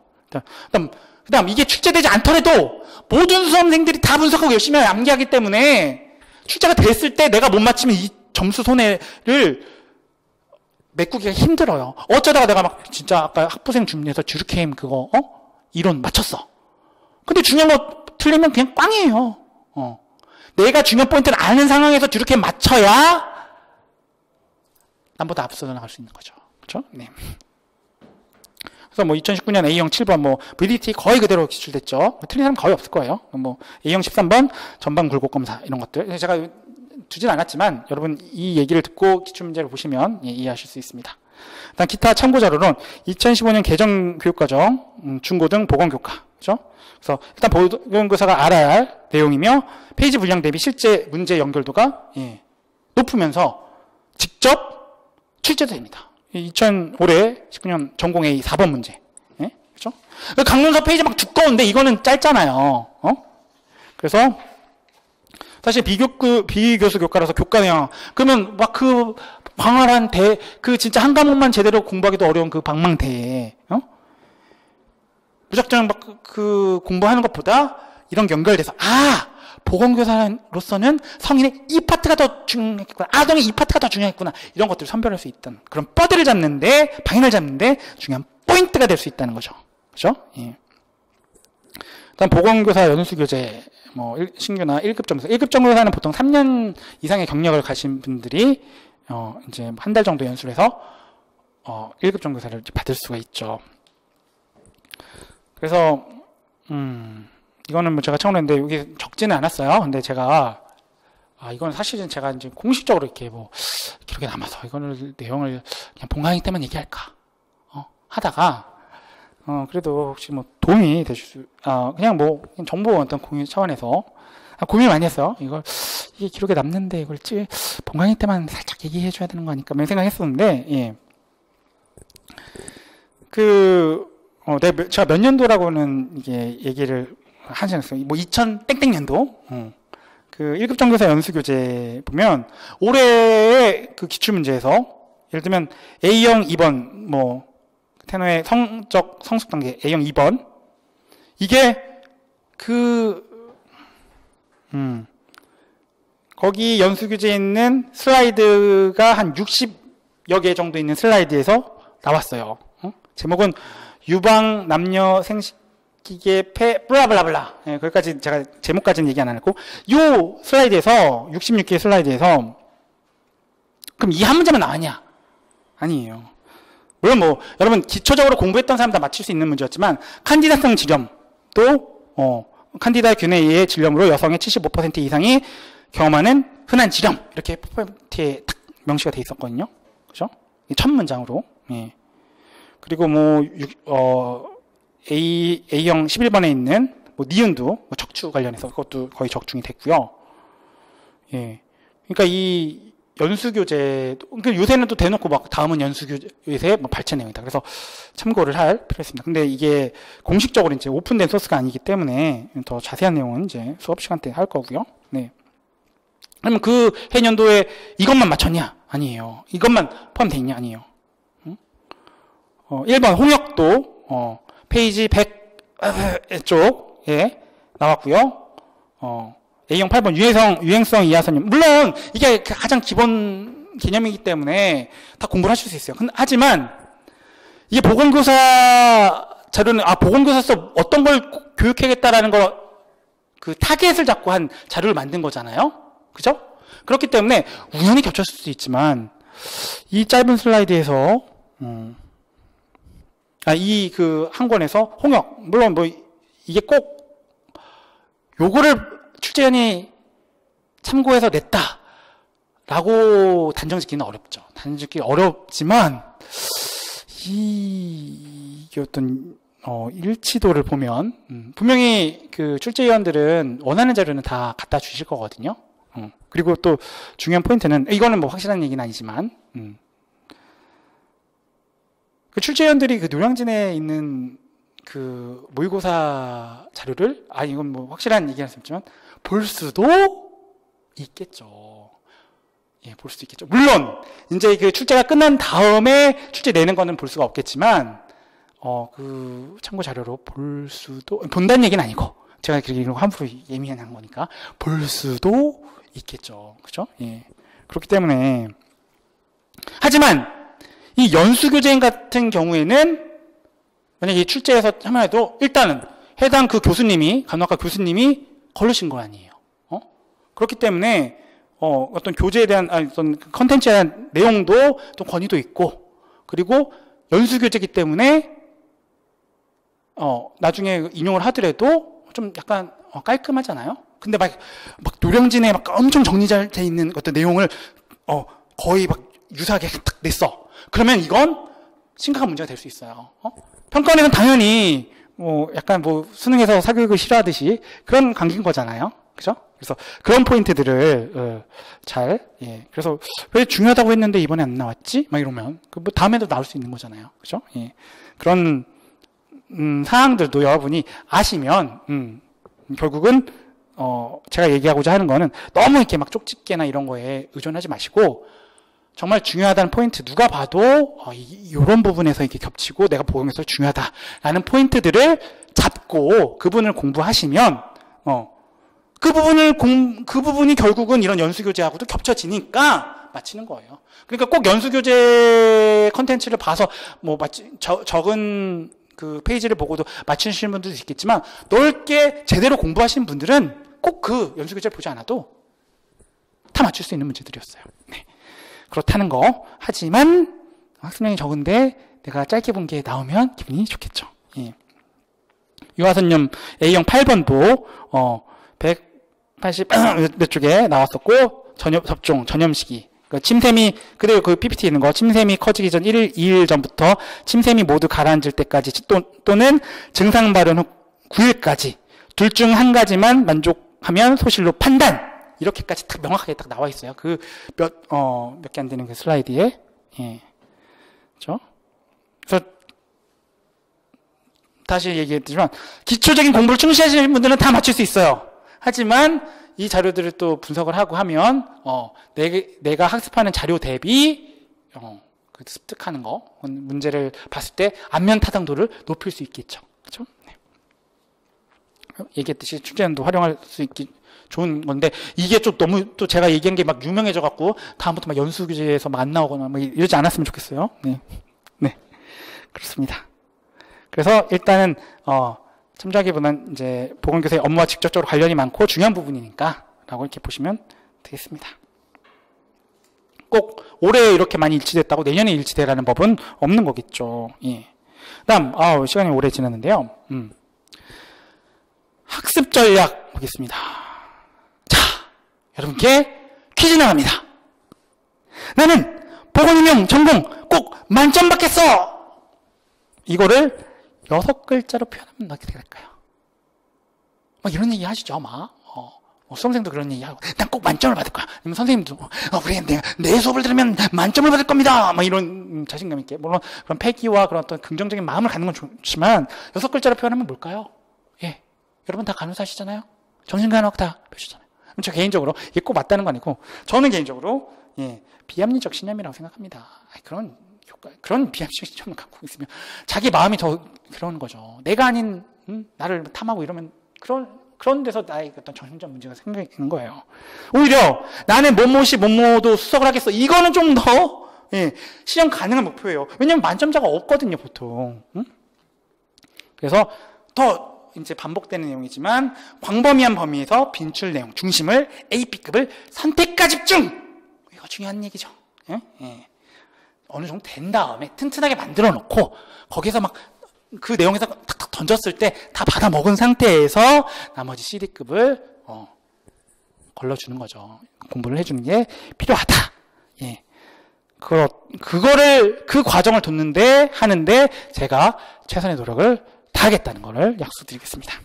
그다음 이게 출제되지 않더라도 모든 수험생들이 다 분석하고 열심히 암기하기 때문에 출제가 됐을 때 내가 못 맞히면 이 점수 손해를 메꾸기가 힘들어요. 어쩌다가 내가 막 진짜 아까 학부생 준비해서 듀르케임 그거 이론 맞췄어. 근데 중요한 거 틀리면 그냥 꽝이에요. 내가 중요한 포인트를 아는 상황에서 듀르케임 맞춰야 남보다 앞서 나갈 수 있는 거죠. 그렇죠? 네. 그래서 뭐 2019년 A형 7번 뭐 VDT 거의 그대로 기출됐죠. 틀린 사람 거의 없을 거예요. 뭐 A형 13번 전방 굴곡 검사 이런 것들 제가 두진 않았지만 여러분 이 얘기를 듣고 기출문제를 보시면 이해하실 수 있습니다. 일단 기타 참고 자료론 2015년 개정 교육과정 중고등 보건교과 그죠? 그래서 일단 보건교사가 알아야 할 내용이며 페이지 분량 대비 실제 문제 연결도가 높으면서 직접 출제도 됩니다. 올해 19년 전공 A 4번 문제. 예? 그죠? 강론서 페이지 막 두꺼운데 이거는 짧잖아요. 그래서 사실 비교수 교과라서 교과 내용 그러면 막 그 광활한 그 진짜 한 과목만 제대로 공부하기도 어려운 그 방망대에 무작정 막 그 공부하는 것보다 이런 게 연결돼서 보건교사로서는 성인의 이 파트가 더 중요했구나, 아동의 이 파트가 더 중요했구나, 이런 것들을 선별할 수 있던 그런 뼈대를 잡는데, 방향을 잡는데 중요한 포인트가 될 수 있다는 거죠. 그죠? 예. 일단 보건교사 연수교재 신규나 1급 정교사. 1급 정교사는 보통 3년 이상의 경력을 가신 분들이 이제 한 달 정도 연수를 해서 1급 정교사를 받을 수가 있죠. 그래서 이거는 제가 청구했는데 여기 적지는 않았어요. 근데 제가 이건 사실은 제가 이제 공식적으로 이렇게 기록에 남아서 이거를 내용을 그냥 본강의 때만 얘기할까 하다가 그래도 혹시 도움이 되실 수 그냥 그냥 정보 어떤 공유 차원에서 고민 많이 했어요. 이게 기록에 남는데 이걸 본강의 때만 살짝 얘기해 줘야 되는 거 아닐까 생각했었는데, 예. 제가 몇 년도라고는 이게 얘기를 하지 않았어요. 2000 땡땡년도. 그 1급 정교사 연수교재 보면 올해의 그 기출문제에서 예를 들면 A형 2번 테너의 성숙 단계 A형 2번 이게 거기 연수교재에 있는 슬라이드가 한 60여 개 정도 있는 슬라이드에서 나왔어요. 제목은 유방 남녀 생식기계 폐 블라블라블라. 예, 거기까지 제가 제목까지는 얘기 안 했고 요 슬라이드에서 66개 슬라이드에서 그럼 이 한 문제만 나왔냐? 아니에요. 물론 여러분 기초적으로 공부했던 사람 다 맞출 수 있는 문제였지만 칸디다성 질염도 칸디다 균에 의해 질염으로 여성의 75% 이상이 경험하는 흔한 질염 이렇게 포인트에 딱 명시가 돼 있었거든요. 그죠? 첫 문장으로. 예. 그리고 A형 11번에 있는 니은도 척추 관련해서 그것도 거의 적중이 됐고요. 예. 그러니까 이 연수교재, 요새는 또 대놓고 다음은 연수교재의 발췌 내용이다. 그래서 참고를 할 필요가 있습니다. 근데 이게 공식적으로 이제 오픈된 소스가 아니기 때문에 더 자세한 내용은 이제 수업 시간 때 할 거고요. 네. 그러면 그 해년도에 이것만 맞췄냐? 아니에요. 이것만 포함되어 있냐? 아니에요. 1번 홍역도 페이지 100쪽에 나왔고요. A형 8번 유행성 이하선염. 물론 이게 가장 기본 개념이기 때문에 다 공부를 하실 수 있어요. 하지만 이게 보건교사 자료는 보건교사서 어떤 걸 교육해야겠다라는 그 타겟을 잡고 한 자료를 만든 거잖아요. 그죠? 그렇기 때문에 우연히 겹쳤을 수도 있지만 이 짧은 슬라이드에서 이 한 권에서 홍역, 물론 이게 꼭 요거를 출제위원이 참고해서 냈다라고 단정 짓기는 어렵죠. 단정 짓기 어렵지만 이게 어떤 일치도를 보면 분명히 그 출제위원들은 원하는 자료는 다 갖다 주실 거거든요. 그리고 또 중요한 포인트는 이거는 확실한 얘기는 아니지만 그 출제위원들이 그 노량진에 있는 그 모의고사 자료를 이건 확실한 얘기는 없지만 볼 수도 있겠죠. 예, 볼 수도 있겠죠. 물론 이제 그 출제가 끝난 다음에 출제 내는 거는 볼 수가 없겠지만 그 참고 자료로 본다는 얘기는 아니고 제가 그렇게 함부로 예민한 거니까 볼 수도 있겠죠. 그죠? 예. 그렇기 때문에 하지만 이 연수교재인 같은 경우에는 만약에 출제해서 하면 해도 일단은 해당 그 교수님이 간호학과 교수님이 걸르신 거 아니에요. 그렇기 때문에 어떤 교재에 대한 어떤 컨텐츠에 대한 내용도 좀 권위도 있고 그리고 연수교재이기 때문에 나중에 인용을 하더라도 좀 약간 깔끔하잖아요. 근데 막 노량진에 엄청 정리 잘 돼 있는 어떤 내용을 거의 유사하게 딱 냈어. 그러면 이건 심각한 문제가 될 수 있어요. 평가원에서는 당연히 약간 수능에서 사교육을 싫어하듯이 그런 관계인 거잖아요. 그죠? 그래서 그런 포인트들을 예. 그래서 왜 중요하다고 했는데 이번에 안 나왔지? 막 이러면 뭐 다음에도 나올 수 있는 거잖아요. 그죠? 예. 그런 사항들도 여러분이 아시면 결국은 제가 얘기하고자 하는 거는 너무 이렇게 막 쪽집게나 이런 거에 의존하지 마시고 정말 중요하다는 포인트 누가 봐도 이런 부분에서 이렇게 겹치고 내가 보험에서 중요하다라는 포인트들을 잡고 그분을 공부하시면 그 부분이 결국은 이런 연수교재하고도 겹쳐지니까 맞히는 거예요. 그러니까 꼭 연수교재 컨텐츠를 봐서 뭐 적은 그 페이지를 보고도 맞추시는 분들도 있겠지만 넓게 제대로 공부하시는 분들은 꼭 그 연수교재를 보지 않아도 다 맞출 수 있는 문제들이었어요. 네. 그렇다는 거. 하지만 학습량이 적은데 내가 짧게 본 게 나오면 기분이 좋겠죠. 예. 유아선염 A형 8번도 180 몇 쪽에 나왔었고 접종 전염 시기 침샘이 그대로 그 PPT에 있는 거 침샘이 커지기 전 1일, 2일 전부터 침샘이 모두 가라앉을 때까지 또는 증상 발현 후 9일까지 둘 중 한 가지만 만족하면 소실로 판단 이렇게까지 딱 명확하게 딱 나와 있어요. 그 몇 개 안 되는 그 슬라이드에 예. 그렇죠? 그래서 다시 얘기했지만 기초적인 공부를 충실히 하시는 분들은 다 맞출 수 있어요. 하지만 이 자료들을 또 분석을 하고 하면 내가 학습하는 자료 대비 그 습득하는 거 문제를 봤을 때 안면 타당도를 높일 수 있겠죠. 그렇죠? 네. 얘기했듯이 축제연도 활용할 수 있기 좋은 건데 이게 좀 너무 또 제가 얘기한 게 막 유명해져 갖고 다음부터 막 연수 교재에서 막 안 나오거나 뭐 이러지 않았으면 좋겠어요. 네, 네, 그렇습니다. 그래서 일단은 첨자기보다는 이제 보건교사의 업무와 직접적으로 관련이 많고 중요한 부분이니까라고 이렇게 보시면 되겠습니다. 꼭 올해 이렇게 많이 일치됐다고 내년에 일치되라는 법은 없는 거겠죠. 예. 그다음 시간이 오래 지났는데요. 학습 전략 보겠습니다. 자, 여러분께 퀴즈 나갑니다. 나는 보건임용 전공 꼭 만점 받겠어. 이거를 6글자로 표현하면 어떻게 될까요? 막 이런 얘기 하시죠, 막. 수험생도 그런 얘기 하고, 난 꼭 만점을 받을 거야. 아니면 선생님도, 그래, 내 수업을 들으면 만점을 받을 겁니다. 막 이런 자신감 있게. 물론 그런 패기와 그런 어떤 긍정적인 마음을 갖는 건 좋지만, 6글자로 표현하면 뭘까요? 예. 여러분 다 간호사시잖아요? 정신간호학과 배우시잖아요. 저 개인적으로, 이게 꼭 맞다는 거 아니고, 저는 개인적으로, 예, 비합리적 신념이라고 생각합니다. 그런 비합리적 신념을 갖고 있으면 자기 마음이 더 그런 거죠. 내가 아닌 나를 탐하고 이러면 그런 데서 나의 어떤 정신적 문제가 생기는 거예요. 오히려 나는 뭐뭐도 수석을 하겠어. 이거는 좀 더 실현 가능한 목표예요. 왜냐하면 만점자가 없거든요, 보통. 그래서 더 이제 반복되는 내용이지만 광범위한 범위에서 빈출 내용 중심을 A, B급을 선택과 집중. 이거 중요한 얘기죠. 예. 어느 정도 된 다음에 튼튼하게 만들어 놓고 거기서 막 그 내용에서 탁탁 던졌을 때 다 받아 먹은 상태에서 나머지 CD급을 걸러주는 거죠. 공부를 해주는 게 필요하다. 예. 그 과정을 하는데 제가 최선의 노력을 다하겠다는 것을 약속드리겠습니다.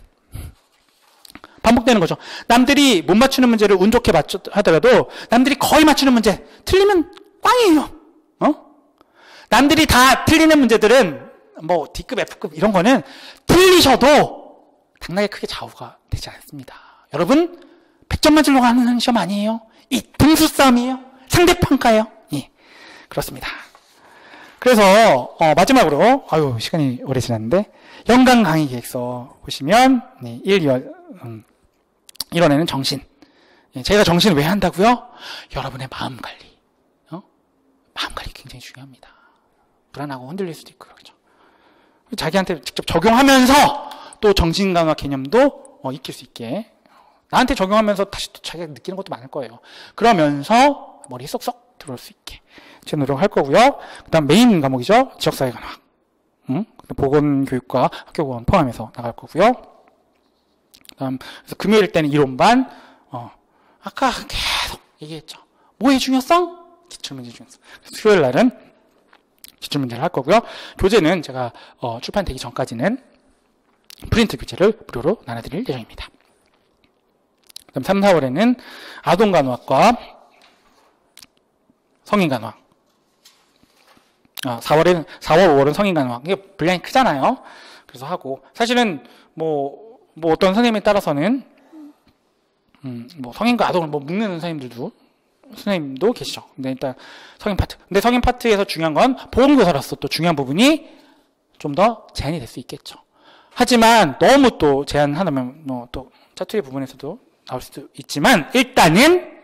반복되는 거죠. 남들이 못 맞추는 문제를 운 좋게 하더라도 남들이 거의 맞추는 문제 틀리면 꽝이에요. 남들이 다 틀리는 문제들은 뭐 D급, F급 이런 거는 틀리셔도 당락에 크게 좌우가 되지 않습니다. 여러분 100점 맞으려고 하는 시험 아니에요. 이 등수 싸움이에요. 상대평가예요. 예, 그렇습니다. 그래서 마지막으로 시간이 오래 지났는데 연간 강의 계획서 보시면 1, 2월 1월에는 정신. 제가 정신을 왜 한다고요? 여러분의 마음관리. 마음관리 굉장히 중요합니다. 불안하고 흔들릴 수도 있고 그렇죠. 자기한테 직접 적용하면서 또 정신강화 개념도 익힐 수 있게 나한테 적용하면서 다시 또 자기가 느끼는 것도 많을 거예요. 그러면서 머리에 쏙쏙 들어올 수 있게 제 노력을 할 거고요. 그 다음 메인 과목이죠. 지역사회간호학. 보건교육과 학교보건 포함해서 나갈 거고요. 그 다음 그래서 금요일 때는 이론반 아까 계속 얘기했죠. 뭐의 중요성? 기출문제 중요성. 수요일 날은 기출문제를 할 거고요. 교재는 제가 출판되기 전까지는 프린트 교재를 무료로 나눠드릴 예정입니다. 그럼 3, 4월에는 아동간호학과 성인간호학. 4월, 5월은 성인간호학. 이게 분량이 크잖아요. 그래서 하고, 사실은 뭐 어떤 선생님에 따라서는, 뭐 성인과 아동을 뭐 묶는 선생님도 계시죠. 근데 일단 성인 파트. 근데 성인 파트에서 중요한 건 보험교사로서 또 중요한 부분이 좀 더 제한이 될 수 있겠죠. 하지만 너무 또 제한하면 뭐 또 짜투리 부분에서도 나올 수도 있지만 일단은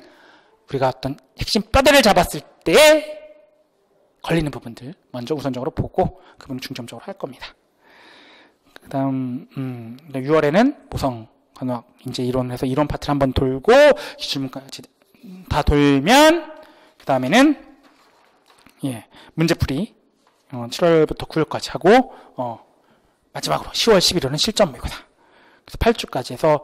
우리가 어떤 핵심 뼈대를 잡았을 때 걸리는 부분들 먼저 우선적으로 보고 그 부분 중점적으로 할 겁니다. 그 다음 6월에는 모성 간호학 인재 이론에서 이론 파트를 한번 돌고 기출문까지 다 돌면 그 다음에는 문제풀이 7월부터 9월까지 하고 마지막으로 10월 11월은 실전 모의고사. 그래서 8주까지 해서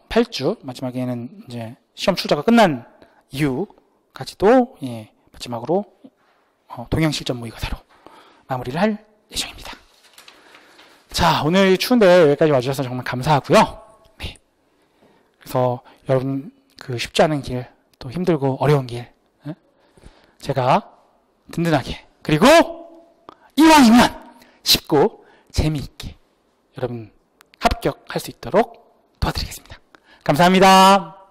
8주 마지막에는 이제 시험 출제가 끝난 이후까지도 마지막으로 동영 실전 모의고사로 마무리를 할 예정입니다. 자, 오늘 추운데 여기까지 와주셔서 정말 감사하고요. 네. 그래서 여러분 그 쉽지 않은 길, 또 힘들고 어려운 길, 제가 든든하게 그리고 이왕이면 쉽고 재미있게 여러분 합격할 수 있도록 도와드리겠습니다. 감사합니다.